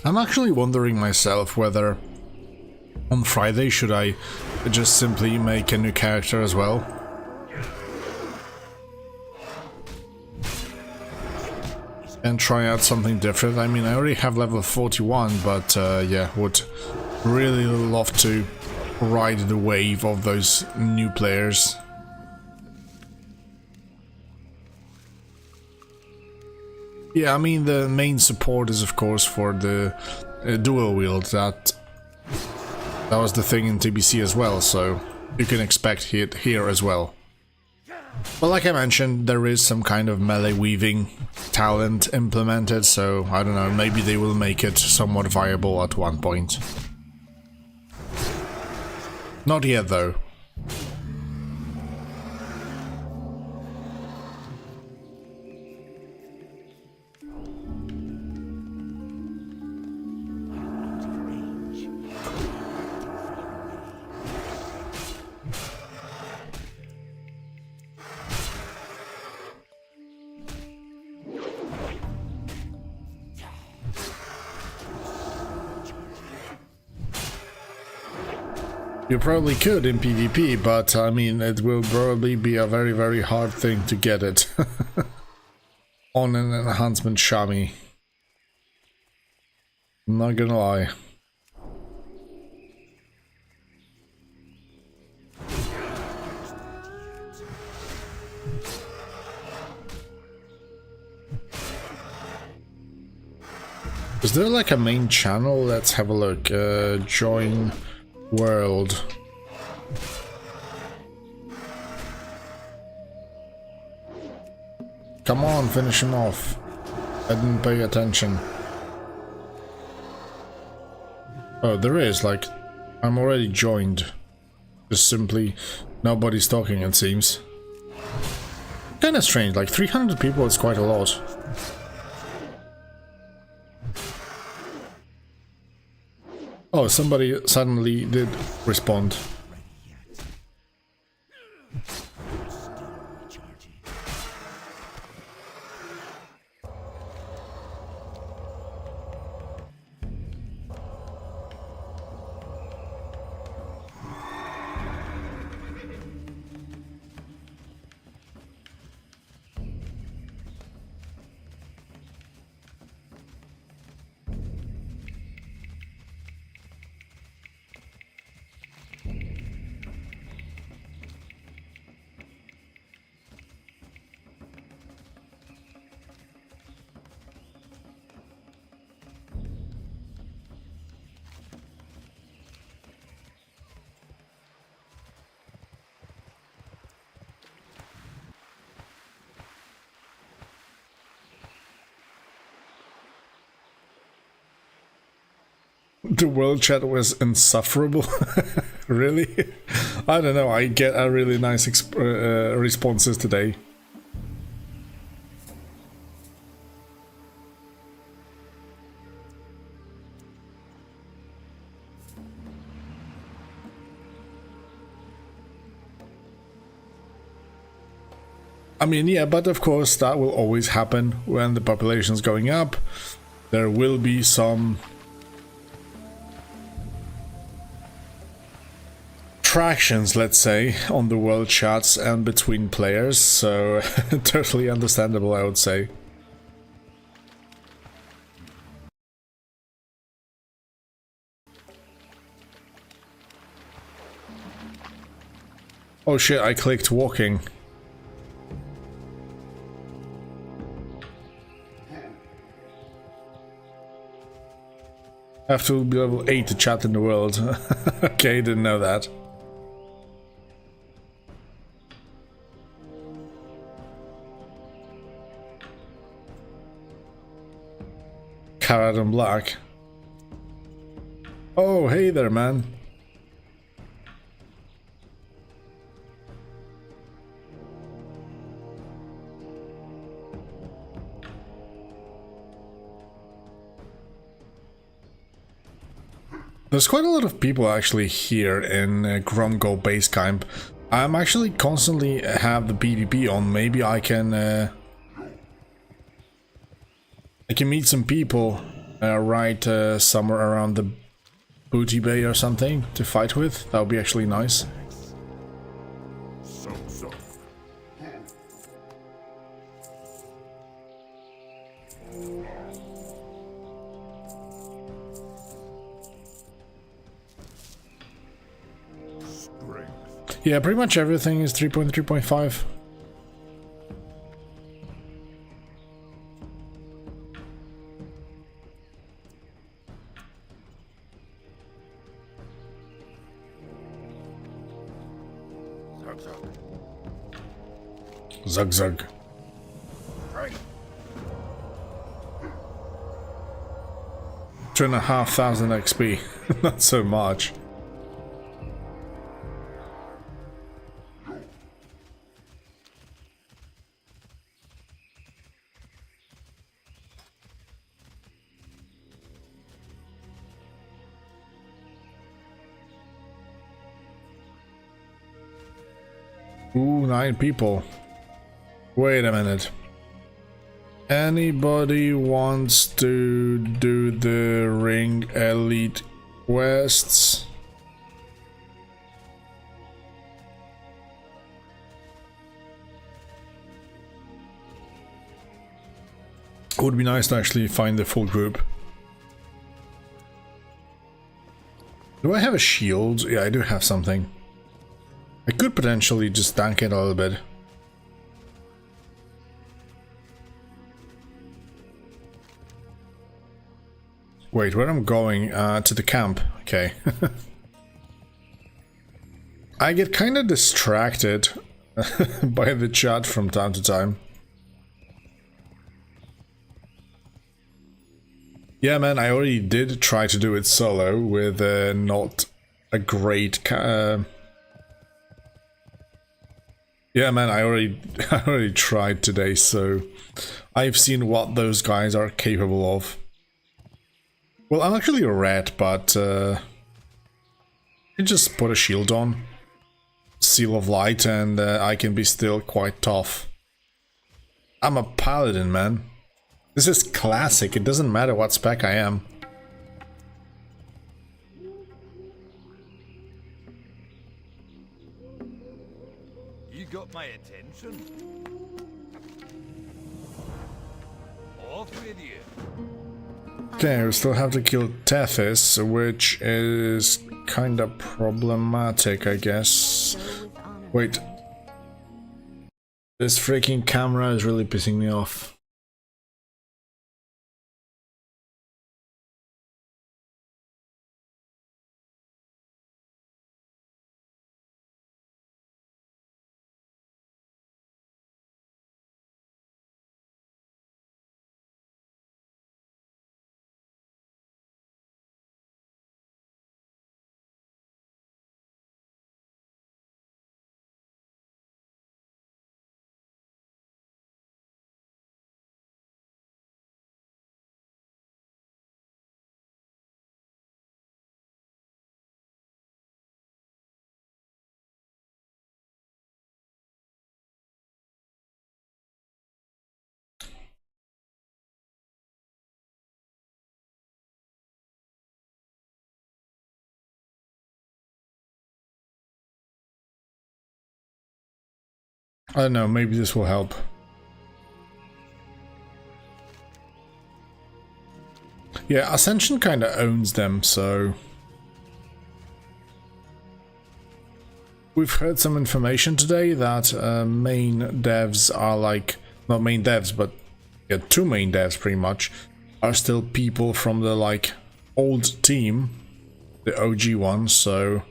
I'm actually wondering myself whether on Friday should I just simply make a new character as well. And try out something different. I mean, I already have level 41, but yeah, would really love to ride the wave of those new players. Yeah, I mean, the main support is of course for the dual wield. That was the thing in TBC as well, so you can expect it here as well. But like I mentioned, there is some kind of melee weaving talent implemented, so I don't know, maybe they will make it somewhat viable at one point. Not yet though. You probably could in PvP, but I mean, it will probably be a very, very hard thing to get it on an enhancement Shami. I'm not gonna lie. Is there like a main channel? Let's have a look. Join world. Come on, finish him off. I didn't pay attention. Oh, there is, like, I'm already joined. Just simply nobody's talking, it seems. Kinda strange, like 300 people is quite a lot. Oh, somebody suddenly did respond. The world chat was insufferable. Really? I don't know, I get a really nice responses today. I mean, yeah, but of course that will always happen when the population is going up. there will be some tractions, let's say, on the world chats and between players, so totally understandable, I would say. Oh shit, I clicked walking. I have to be level 8 to chat in the world. Okay, didn't know that. Carrot and black. Oh, hey there, man. There's quite a lot of people actually here in Gromgo base camp. I'm actually constantly have the PvP on. Maybe I can meet some people right somewhere around the booty bay or something to fight with. That would be actually nice. So. Strength. Yeah, pretty much everything is 3.3.5. Zug zug. Strength. 2,500 XP. Not so much. Ooh, 9 people. Wait a minute. Anybody wants to do the Ring Elite quests? It would be nice to actually find the full group. Do I have a shield? Yeah, I do have something. I could potentially just tank it a little bit. Wait, where I'm going? To the camp. Okay. I get kind of distracted by the chat from time to time. Yeah, man, I already did try to do it solo with not a great yeah, man, I already tried today, so I've seen what those guys are capable of. Well, I'm actually a rat, but you just put a shield on, seal of light, and I can be still quite tough. I'm a paladin, man. This is classic. It doesn't matter what spec I am. You got my attention. Off with you. Okay, we still have to kill Tethys, which is kinda problematic, I guess. Wait. This freaking camera is really pissing me off. I don't know, maybe this will help. Yeah, Ascension kind of owns them, so... We've heard some information today that main devs are like... Not main devs, but yeah, two main devs pretty much are still people from the like old team, the OG one, so...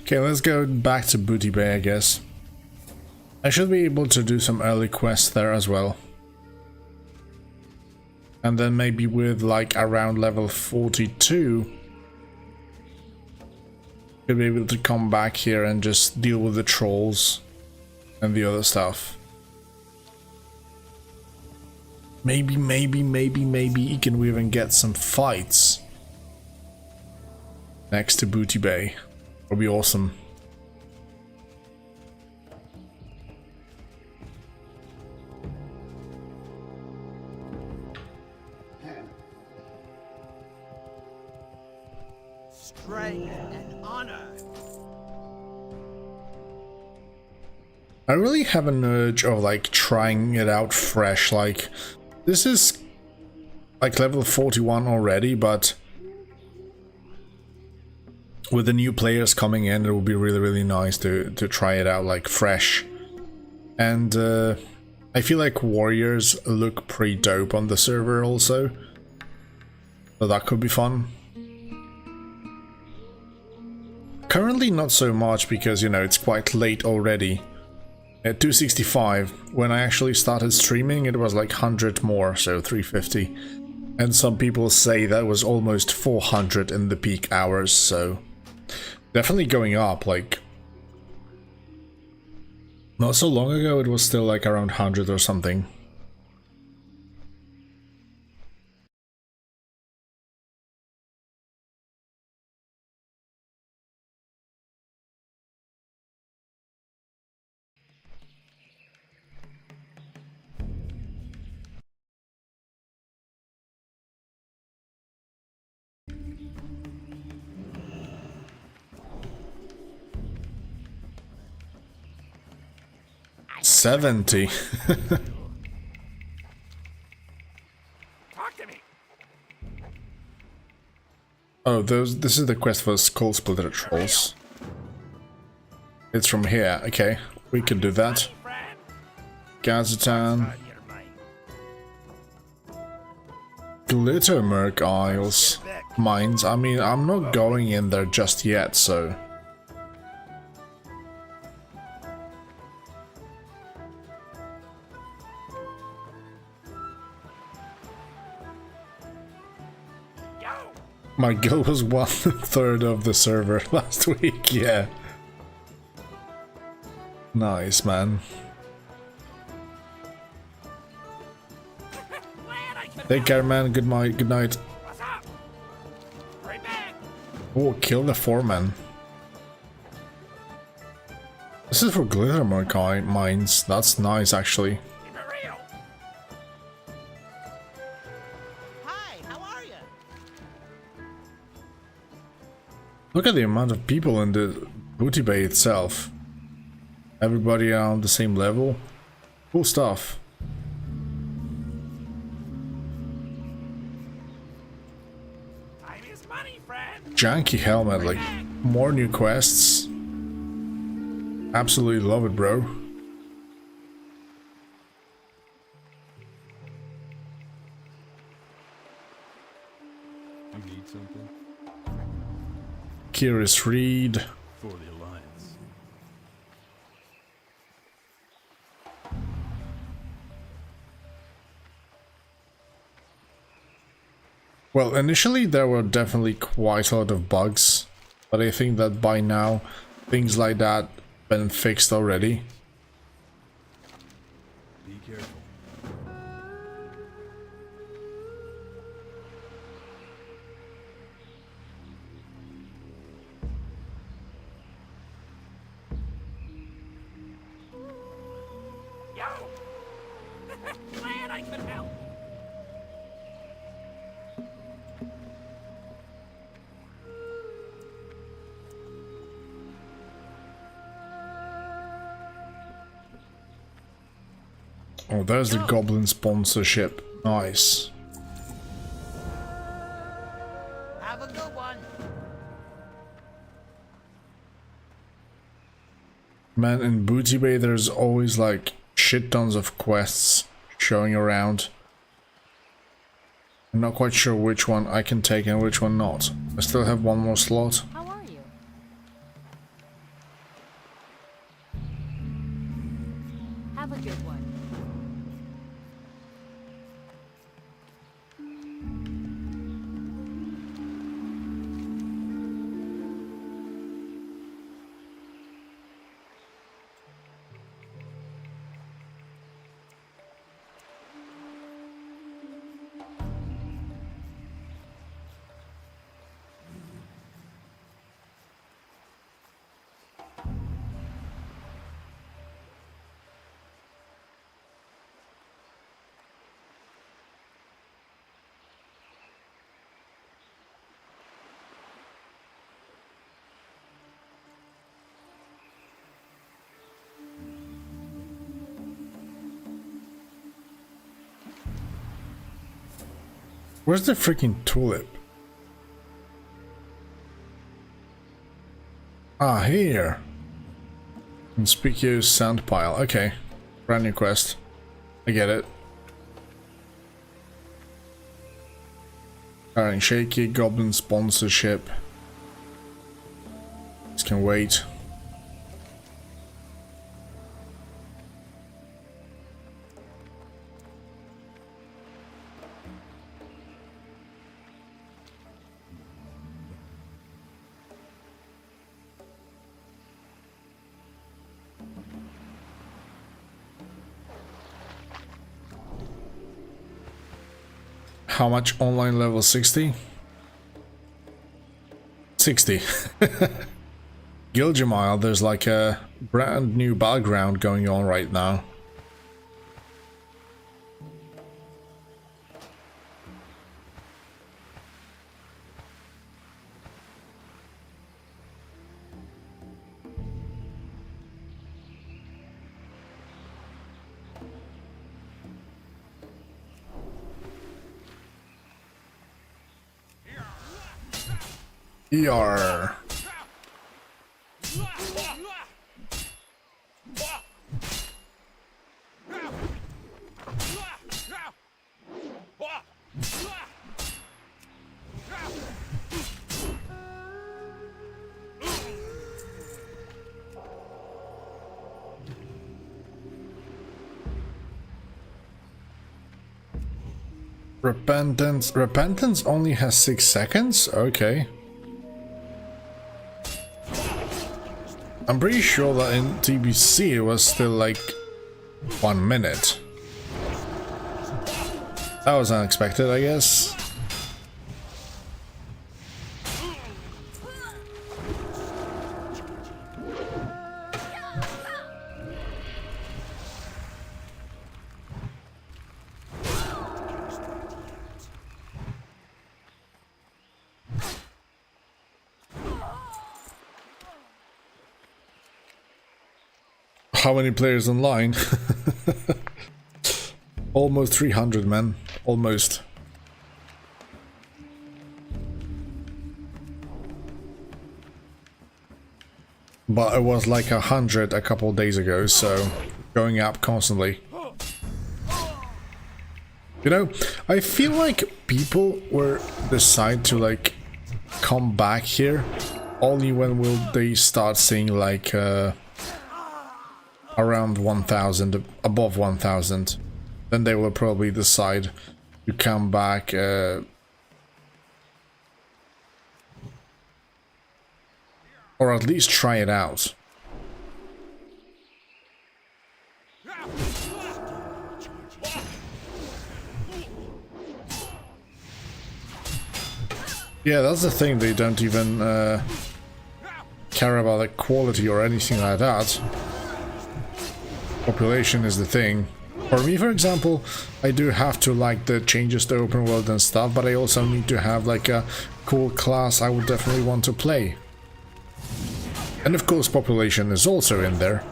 Okay, let's go back to Booty Bay, I guess. I should be able to do some early quests there as well. And then maybe with like around level 42, you'll be able to come back here and just deal with the trolls and the other stuff. Maybe you can even get some fights next to Booty Bay. That'll be awesome. Strength and honor. I really have an urge of like trying it out fresh. Like, this is like level 41 already, but with the new players coming in, it will be really nice to try it out like fresh. And I feel like warriors look pretty dope on the server also, so that could be fun. Currently not so much because, you know, it's quite late already. At 265, when I actually started streaming, it was like 100 more, so 350. And some people say that was almost 400 in the peak hours, so definitely going up. Like, not so long ago it was still like around 100 or something. $70. Talk to me. Oh, this is the quest for Skull Splitter Trolls. It's from here, okay. We can do that. Friend. Gazatan, Your mind. Glittermerk Isles. Mines, I mean, I'm not going in there just yet, so... Yo. My guild was 1/3 of the server last week, yeah. Nice, man. Glad I could. Take care, man. Good night. Good night. What's up? Right back. Oh, kill the foreman. This is for Glittermerk mines. That's nice, actually. Keep it real. Hi, how are you? Look at the amount of people in the Booty Bay itself. Everybody on the same level. Cool stuff. Time is money, friend. Janky helmet, like more new quests. Absolutely love it, bro. You need something? Curious Reed. For the Alliance. Well, initially there were definitely quite a lot of bugs, but I think that by now things like that been fixed already. Be careful. Yo! Glad I could help. Oh, there's the Goblin sponsorship. Nice. Have a good one. Man, in Booty Bay there's always like shit tons of quests showing around. I'm not quite sure which one I can take and which one not. I still have one more slot. How are you? Have a good one. Where's the freaking tulip? Ah, here. Conspicuous sand pile. Okay. Brand new quest. I get it. Alright, shaky goblin sponsorship. This can wait. How much online level 60? 60. Gilgamile, there's like a brand new background going on right now. ER. Repentance. Repentance only has 6 seconds? Okay. I'm pretty sure that in TBC it was still like 1 minute. That was unexpected, I guess. How many players online? Almost 300, man. Almost. But it was like 100 a couple of days ago, so going up constantly. You know, I feel like people will decide to like come back here only when will they start seeing like around 1000, above 1000. Then they will probably decide to come back Or at least try it out. Yeah, that's the thing, they don't even care about the quality or anything like that. Population is the thing. For me, for example, I do have to like the changes to open world and stuff, but I also need to have like a cool class I would definitely want to play. And of course population is also in there.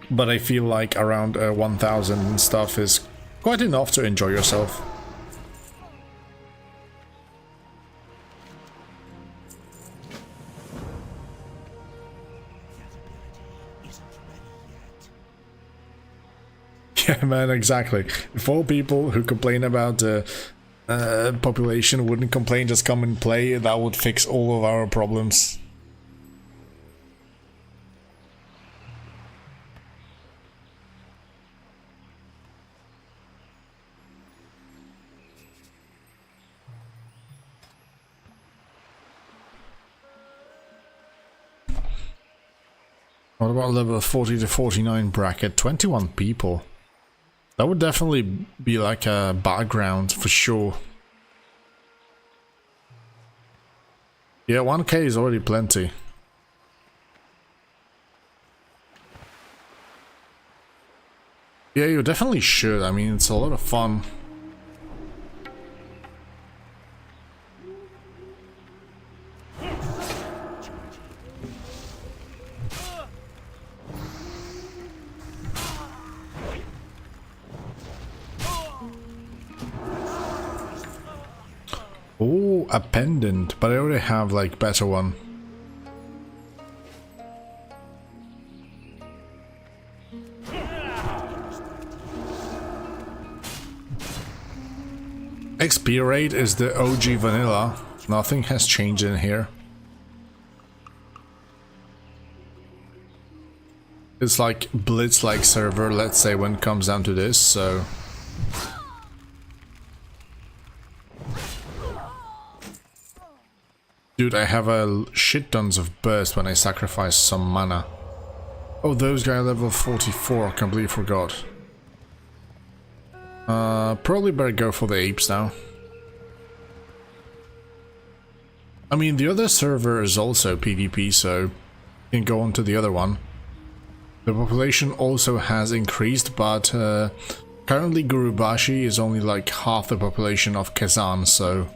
But I feel like around 1000 and stuff is quite enough to enjoy yourself. Yeah, man, exactly. If all people who complain about the population wouldn't complain, just come and play, that would fix all of our problems. What about level 40 to 49 bracket? 21 people. That would definitely be like a background for sure. Yeah, 1k is already plenty. Yeah, you definitely should. I mean, it's a lot of fun. Oh, a pendant, but I already have like better one. XP rate is the OG vanilla. Nothing has changed in here. It's like Blitz-like server, let's say, when it comes down to this, so... Dude, I have a shit tons of burst when I sacrifice some mana. Oh, those guys level 44, I completely forgot. Probably better go for the apes now. I mean, the other server is also PvP, so you can go on to the other one. The population also has increased, but currently Gurubashi is only like half the population of Kazan, so...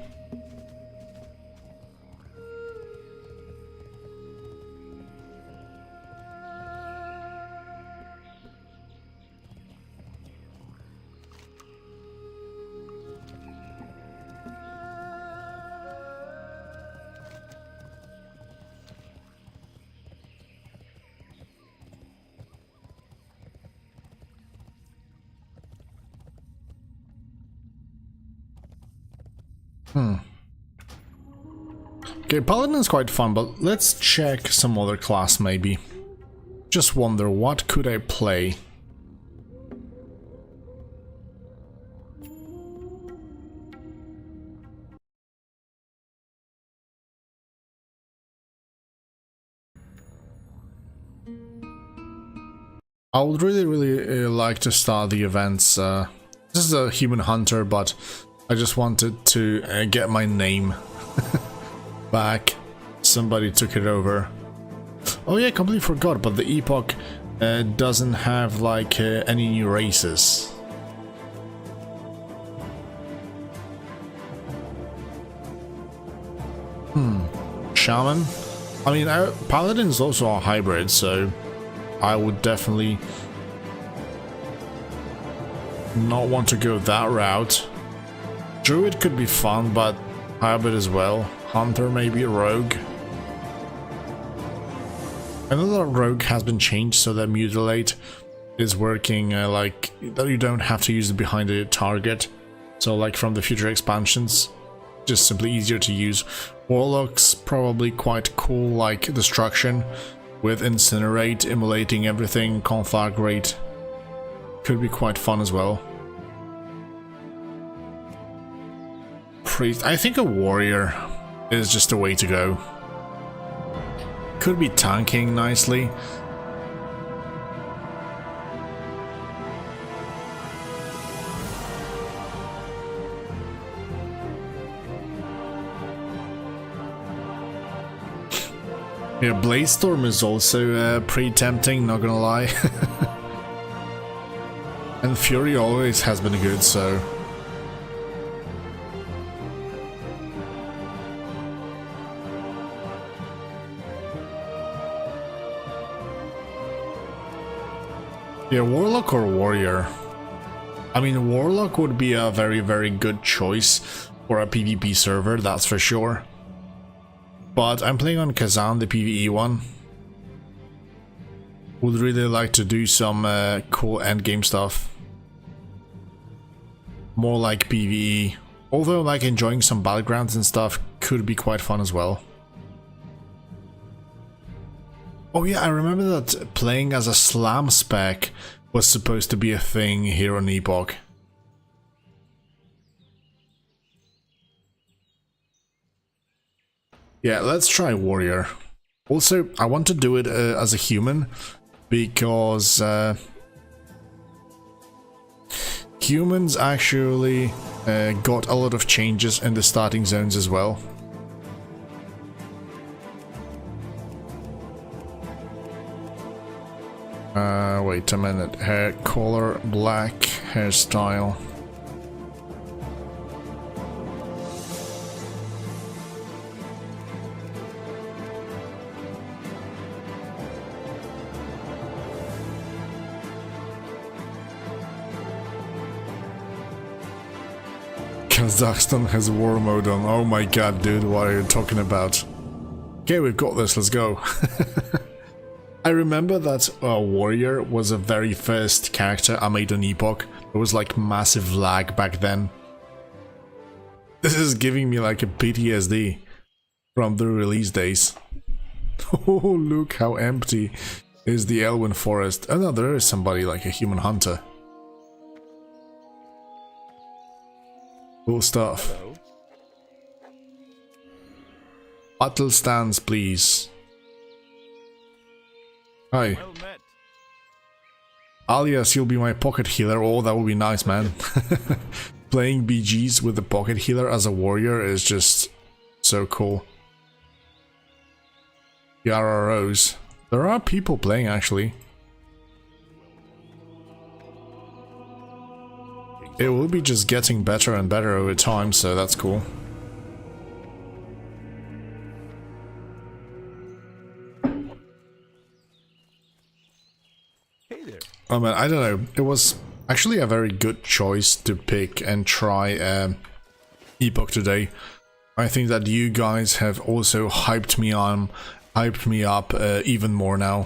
Okay, Paladin is quite fun, but let's check some other class maybe. Just wonder, what could I play? I would really like to start the events. This is a human hunter, but I just wanted to get my name back. Somebody took it over. Oh yeah, completely forgot, but the Epoch doesn't have like any new races. Shaman? I mean, Paladin is also a hybrid, so I would definitely not want to go that route. Druid could be fun, but hybrid as well. Hunter, maybe a rogue. I know that rogue has been changed so that mutilate is working like that you don't have to use it behind the target. So like from the future expansions, just simply easier to use. Warlock's probably quite cool, like destruction with incinerate, immolating everything, conflagrate. Could be quite fun as well. Priest, I think a warrior is just the way to go. Could be tanking nicely. Yeah, Bladestorm is also pretty tempting, not gonna lie. And Fury always has been good, so... Yeah, Warlock or Warrior? I mean, Warlock would be a very, very good choice for a PvP server, that's for sure. But I'm playing on Kazan, the PvE one. Would really like to do some cool endgame stuff. More like PvE. Although like enjoying some battlegrounds and stuff could be quite fun as well. Oh yeah, I remember that playing as a slam spec was supposed to be a thing here on Epoch. Yeah, let's try Warrior. Also, I want to do it as a human, because humans actually got a lot of changes in the starting zones as well. Wait a minute. Hair color, black, hairstyle. Kazakhstan has war mode on. Oh my god, dude, what are you talking about? Okay, we've got this, let's go. I remember that Warrior was the very first character I made on Epoch. There was like massive lag back then. This is giving me like a PTSD from the release days. Oh, look how empty is the Elwyn forest. Oh no, there is somebody like a human hunter. Cool stuff. Hello. Battle stance, please. Hi. Well met. Alias, you'll be my pocket healer. Oh, that would be nice, man. Playing BGs with the pocket healer as a warrior is just so cool. The RROs. There are people playing, actually. It will be just getting better and better over time, so that's cool. Hey there. I mean, I don't know. It was actually a very good choice to pick and try Epoch today. I think that you guys have also hyped me up even more now.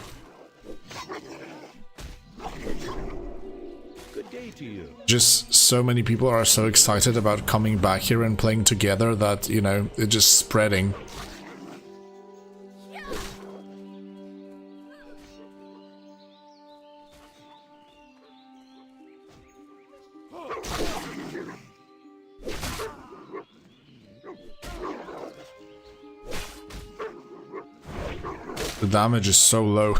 Good day to you. Just so many people are so excited about coming back here and playing together that, you know, it's just spreading. The damage is so low.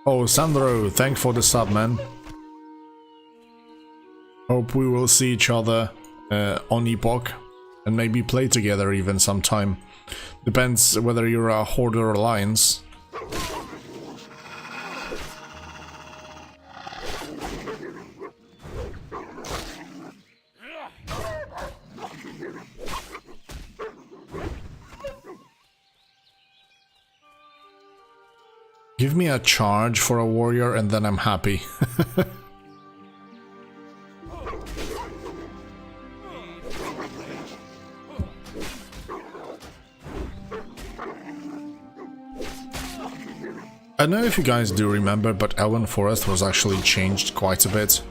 Oh, Sandro, thanks for the sub, man. Hope we will see each other on Epoch and maybe play together even sometime. Depends whether you're a Horde or Alliance. Give me a charge for a warrior and then I'm happy. I don't know if you guys do remember, but Elwyn Forest was actually changed quite a bit.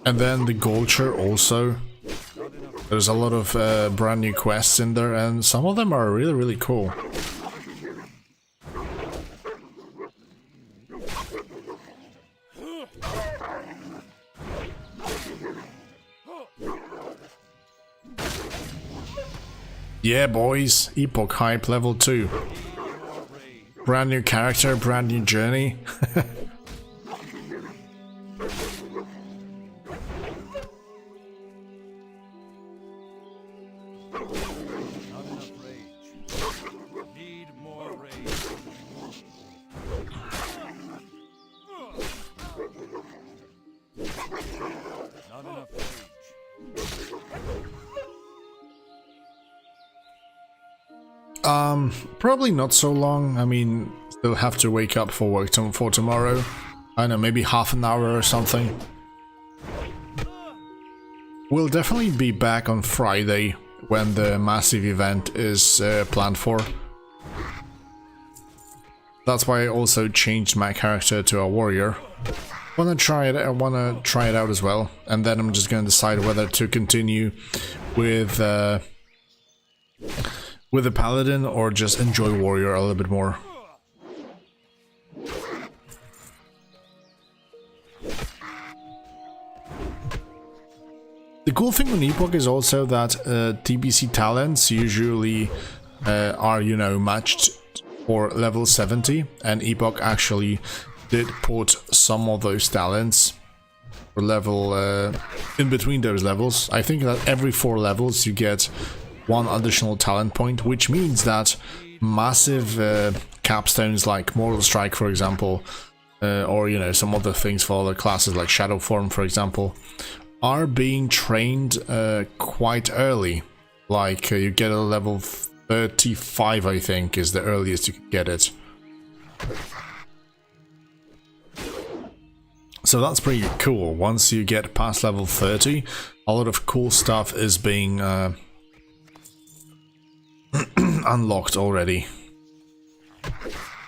And then the Gulcher also. There's a lot of brand new quests in there, and some of them are really, really cool. Yeah, boys, Epoch hype level 2. Brand new character, brand new journey. Probably not so long. I mean, still have to wake up for work for tomorrow. I don't know, maybe half an hour or something. We'll definitely be back on Friday when the massive event is planned for. That's why I also changed my character to a warrior. I wanna try it out as well, and then I'm just gonna decide whether to continue with the Paladin or just enjoy warrior a little bit more. The cool thing on Epoch is also that TBC talents usually are, you know, matched for level 70, and Epoch actually did put some of those talents for level in between those levels. I think that every 4 levels you get 1 additional talent point, which means that massive capstones like Mortal Strike, for example, or, you know, some other things for other classes like Shadow Form, for example, are being trained quite early. Like you get a level 35, I think, is the earliest you can get it. So that's pretty cool. Once you get past level 30, a lot of cool stuff is being unlocked already.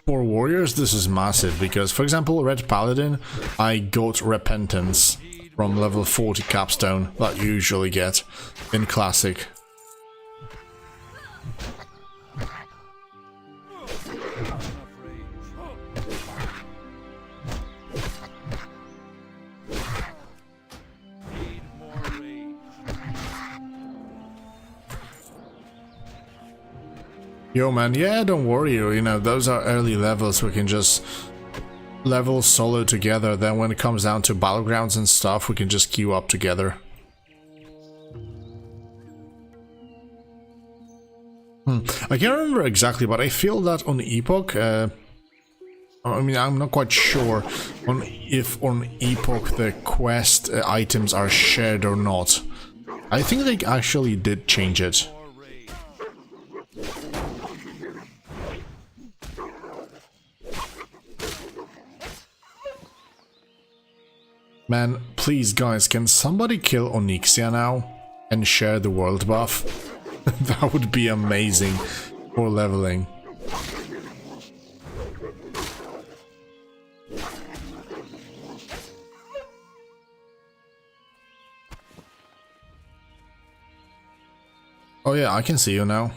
For warriors, this is massive because, for example, Red Paladin, I got Repentance from level 40 capstone that you usually get in Classic. Yo man, yeah, don't worry, you know, those are early levels, we can just level solo together, then when it comes down to battlegrounds and stuff, we can just queue up together. I can't remember exactly, but I feel that on Epoch, I mean, I'm not quite sure if on Epoch the quest items are shared or not. I think they actually did change it. Man, please guys, can somebody kill Onyxia now and share the world buff? That would be amazing for leveling. Oh yeah, I can see you now.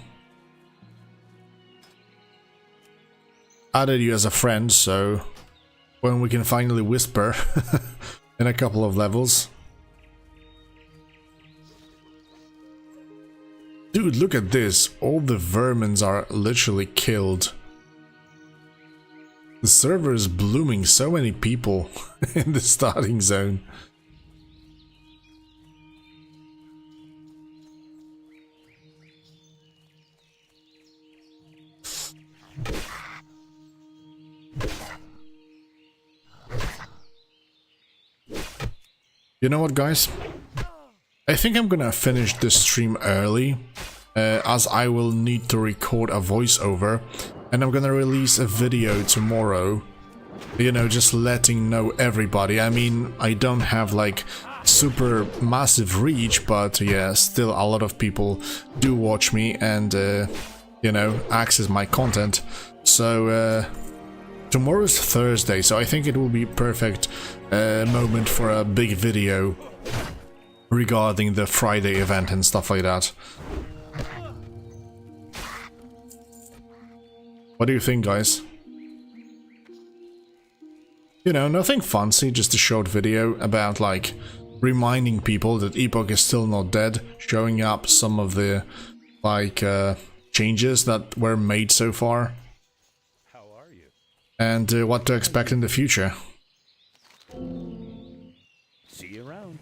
Added you as a friend, so when we can finally whisper in a couple of levels. Dude, look at this. All the vermins are literally killed. The server is blooming, so many people in the starting zone. You know what, guys? I think I'm gonna finish this stream early, as I will need to record a voiceover, and I'm gonna release a video tomorrow, you know, just letting know everybody. I mean, I don't have like super massive reach, but yeah, still a lot of people do watch me and, you know, access my content. So, Tomorrow's Thursday, so I think it will be perfect moment for a big video regarding the Friday event and stuff like that. What do you think, guys? You know, nothing fancy, just a short video about, like, reminding people that Epoch is still not dead, showing up some of the, like, changes that were made so far. How are you? And what to expect in the future. See you around.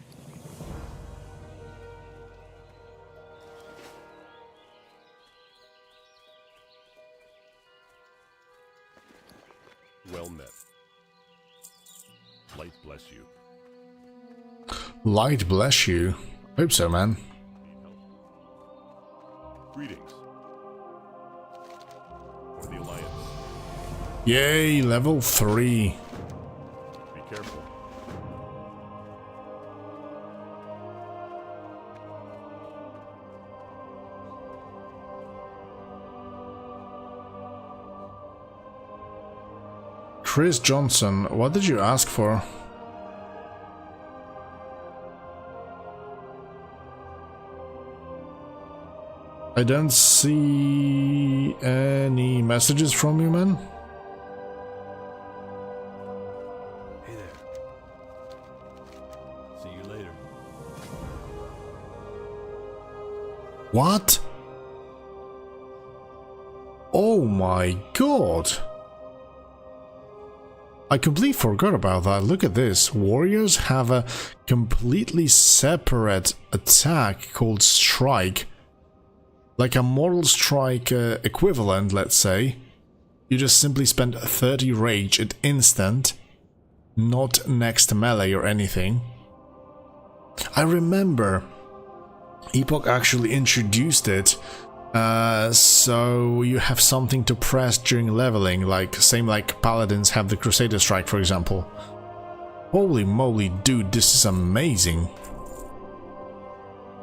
Well met. Light bless you. Light bless you. Hope so, man. Greetings. For the Alliance. Yay, level 3. Be careful. Chris Johnson, what did you ask for? I don't see any messages from you, man. Hey there. See you later. What? Oh my god. I completely forgot about that. Look at this. Warriors have a completely separate attack called Strike. Like a Mortal Strike equivalent, let's say. You just simply spend 30 rage at instant, not next melee or anything. I remember Epoch actually introduced it, so you have something to press during leveling, like same like Paladins have the Crusader Strike, for example. Holy moly, dude, this is amazing.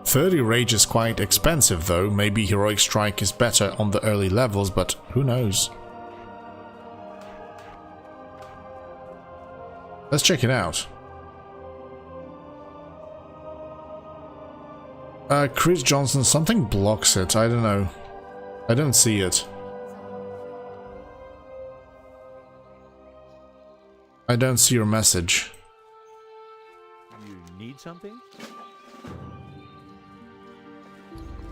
30 rage is quite expensive though, maybe Heroic Strike is better on the early levels, but who knows. Let's check it out. Chris Johnson, something blocks it, I don't know. I don't see it. I don't see your message. You need something?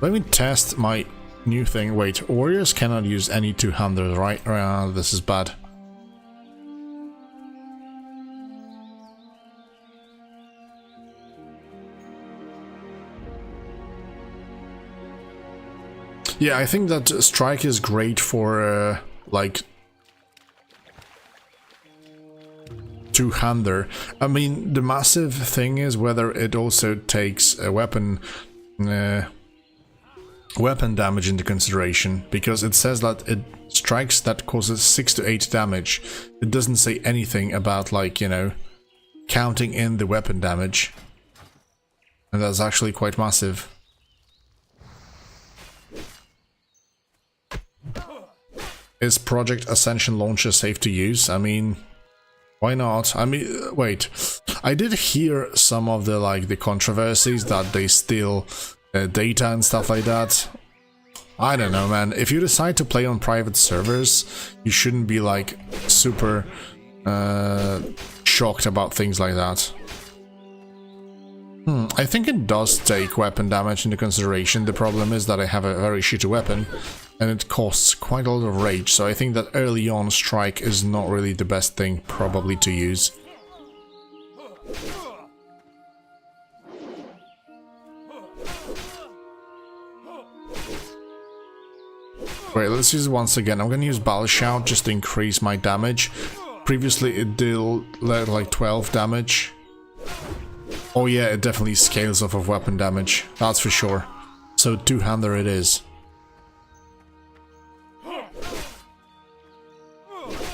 Let me test my new thing. Wait, warriors cannot use any two-handers, right? This is bad. Yeah, I think that strike is great for like two-hander. I mean, the massive thing is whether it also takes a weapon damage into consideration, because it says that it strikes that causes 6 to 8 damage. It doesn't say anything about, like, you know, counting in the weapon damage, and that's actually quite massive. Is Project Ascension launcher safe to use? I mean, why not? I mean, wait, I did hear some of the, like, the controversies that they steal data and stuff like that. I don't know, man. If you decide to play on private servers, you shouldn't be, like, super shocked about things like that. I think it does take weapon damage into consideration. The problem is that I have a very shitty weapon and it costs quite a lot of rage, so I think that early on strike is not really the best thing probably to use. Wait, let's use it once again. I'm gonna use Battle Shout just to increase my damage. Previously it did like 12 damage. Oh yeah, it definitely scales off of weapon damage, that's for sure. So two-hander it is.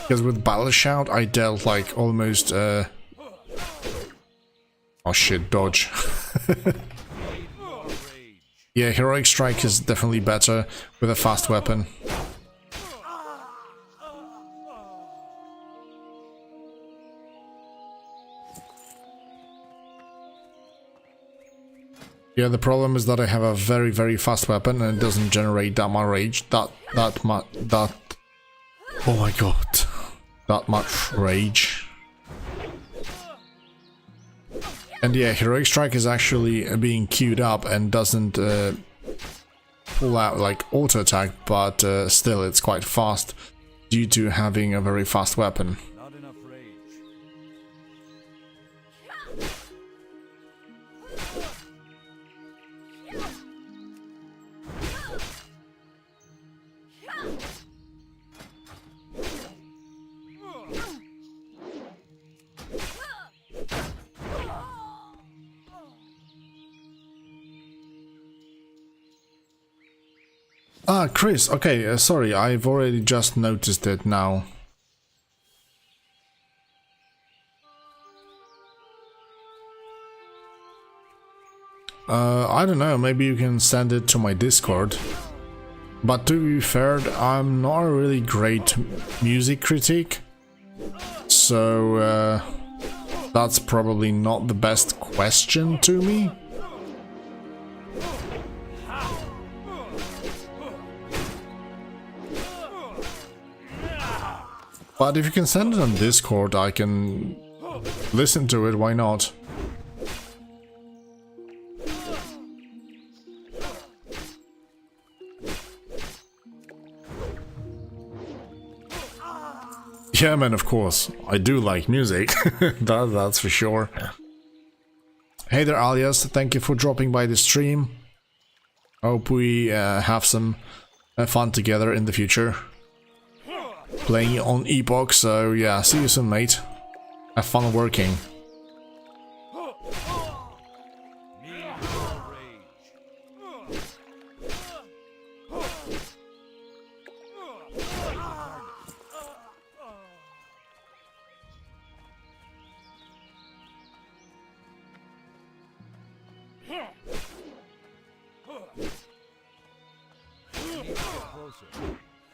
Because with Battle Shout I dealt like almost oh shit, dodge. Yeah, Heroic Strike is definitely better with a fast weapon. Yeah, the problem is that I have a very fast weapon and it doesn't generate that much rage. Oh my god. That much rage. And yeah, Heroic Strike is actually being queued up and doesn't pull out like auto attack, but still it's quite fast due to having a very fast weapon. Not enough rage. Ah, Chris, okay, sorry, I've already just noticed it now. I don't know, maybe you can send it to my Discord. But to be fair, I'm not a really great music critic, so that's probably not the best question to me. But if you can send it on Discord, I can listen to it, why not? Yeah, man, of course. I do like music. That's for sure. Hey there, Alias. Thank you for dropping by the stream. Hope we have some fun together in the future. Playing on Epoch, so yeah, see you soon, mate. Have fun working.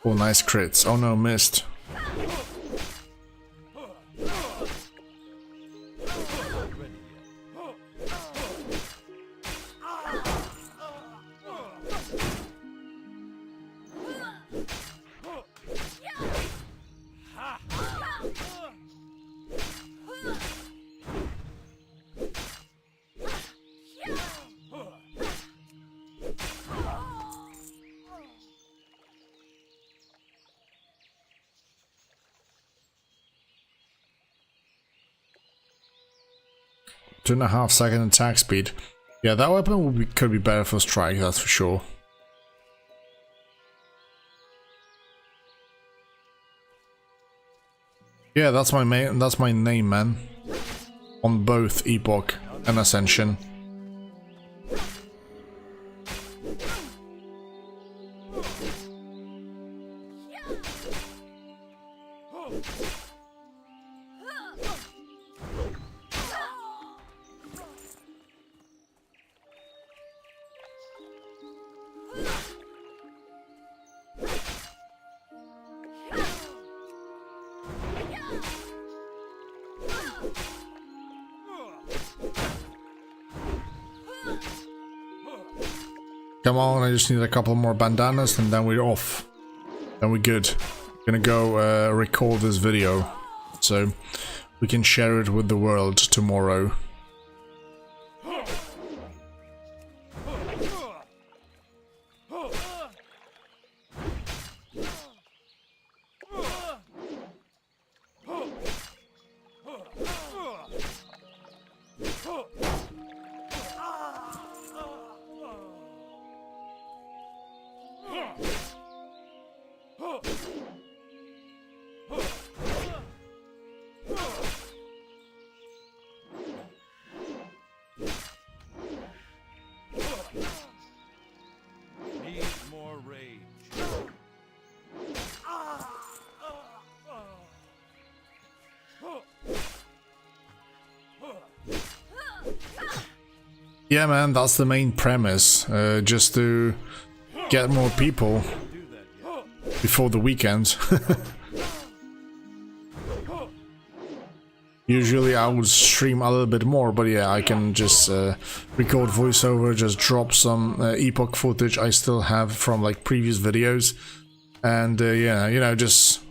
Oh, nice crits. Oh no, missed. Two and a half second attack speed. Yeah, that weapon could be better for strike, that's for sure. Yeah, that's my name, man. On both Epoch and Ascension. Come on, I just need a couple more bandanas and then we're off. Then we're good. Gonna go record this video so we can share it with the world tomorrow. Yeah, man, that's the main premise, just to get more people before the weekend. Usually I would stream a little bit more, but yeah, I can just record voiceover, just drop some Epoch footage I still have from like previous videos, and yeah, you know, just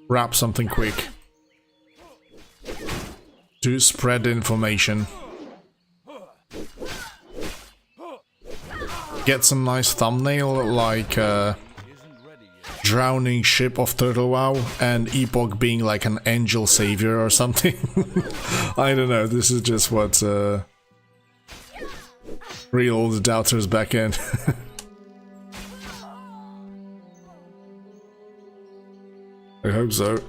wrap something quick to spread the information. Get some nice thumbnail like drowning ship of Turtle WoW and Epoch being like an angel savior or something. I don't know, this is just what reel all the doubters back in. I hope so.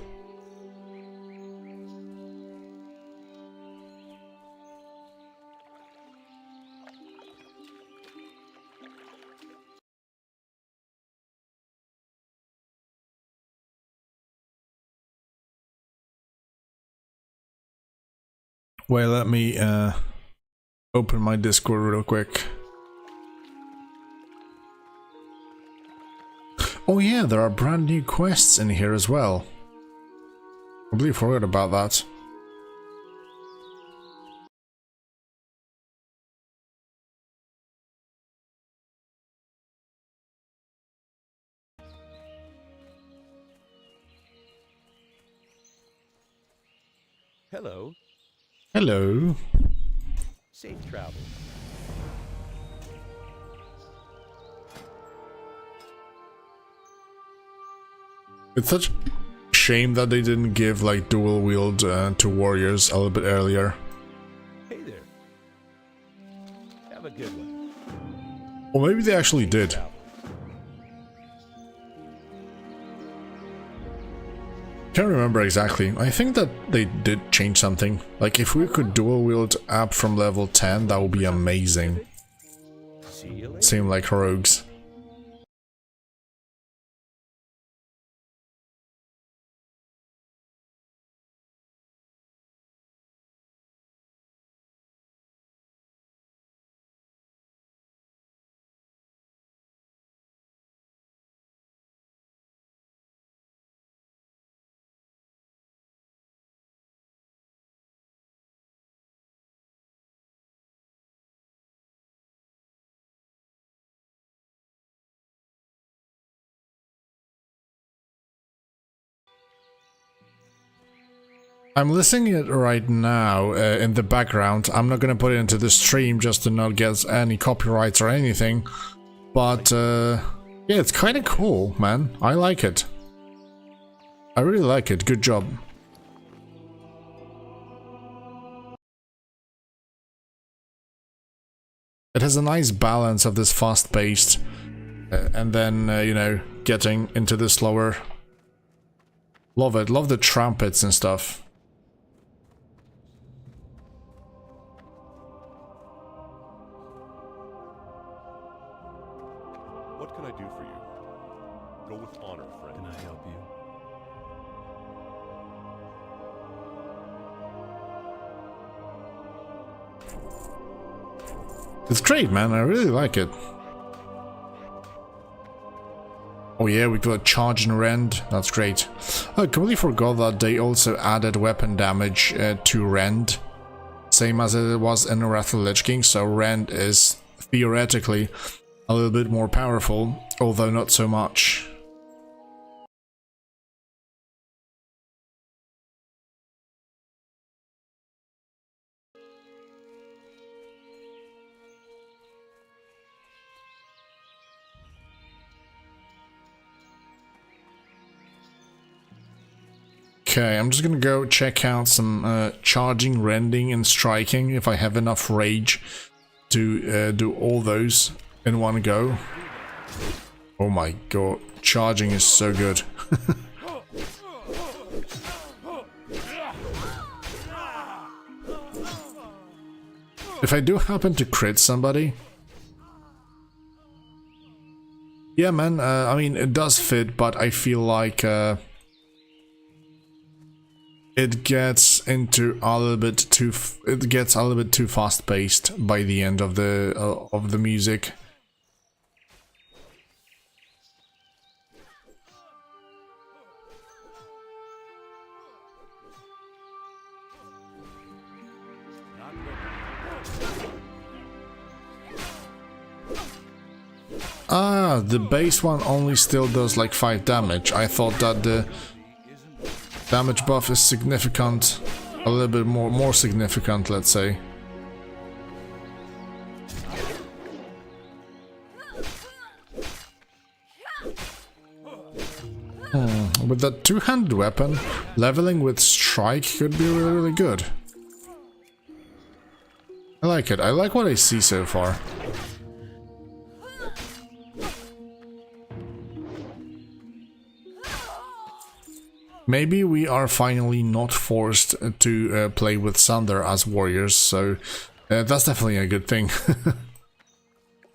Well, let me open my Discord real quick. Oh yeah, there are brand new quests in here as well. I completely forgot about that. Hello. Hello. Safe travel. It's such a shame that they didn't give like dual wield to warriors a little bit earlier. Hey there. Have a good one. Or maybe they actually did. Travel. Can't remember exactly. I think that they did change something. Like if we could dual wield up from level 10, that would be amazing. See you later. Seem like rogues. I'm listening it right now in the background. I'm not gonna put it into the stream just to not get any copyrights or anything. But yeah, it's kind of cool, man. I like it. I really like it. Good job. It has a nice balance of this fast-paced and then, you know, getting into the slower. Love it. Love the trumpets and stuff. What can I do for you? Go with honor, friend. Can I help you? It's great, man. I really like it. Oh yeah, we got charge and rend. That's great. I completely forgot that they also added weapon damage to rend. Same as it was in Wrath of the Lich King, so rend is theoretically a little bit more powerful, although not so much. Okay, I'm just gonna go check out some charging, rending, and striking if I have enough rage to do all those in one go. Oh my god, charging is so good. If I do happen to crit somebody... Yeah man, I mean it does fit, but I feel like it gets into a little bit too fast paced by the end of the music. Ah, the base one only still does like 5 damage. I thought that the damage buff is significant, a little bit more significant, let's say. With that two-handed weapon, leveling with strike could be really, really good. I like it. I like what I see so far. Maybe we are finally not forced to play with Sunder as warriors, so that's definitely a good thing.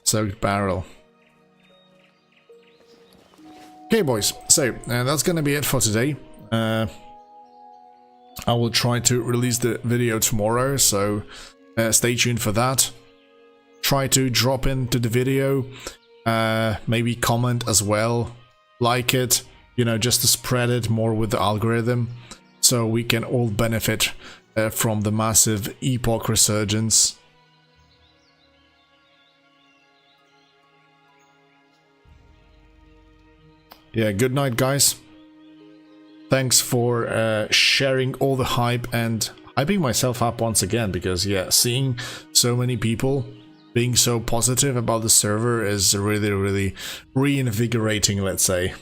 Soaked barrel. Okay, boys, so that's gonna be it for today. I will try to release the video tomorrow, so stay tuned for that. Try to drop into the video, maybe comment as well, like it, you know, just to spread it more with the algorithm, so we can all benefit from the massive Epoch resurgence. Yeah, good night, guys. Thanks for sharing all the hype and hyping myself up once again, because yeah, seeing so many people being so positive about the server is really, really reinvigorating, let's say.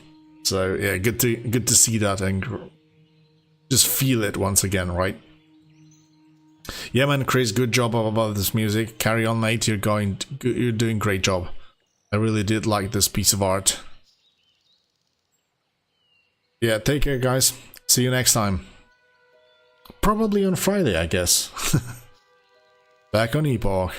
So yeah, good to see that and just feel it once again, right? Yeah, man, Chris, good job about this music. Carry on, mate. You're doing great job. I really did like this piece of art. Yeah, take care, guys. See you next time. Probably on Friday, I guess. Back on Epoch.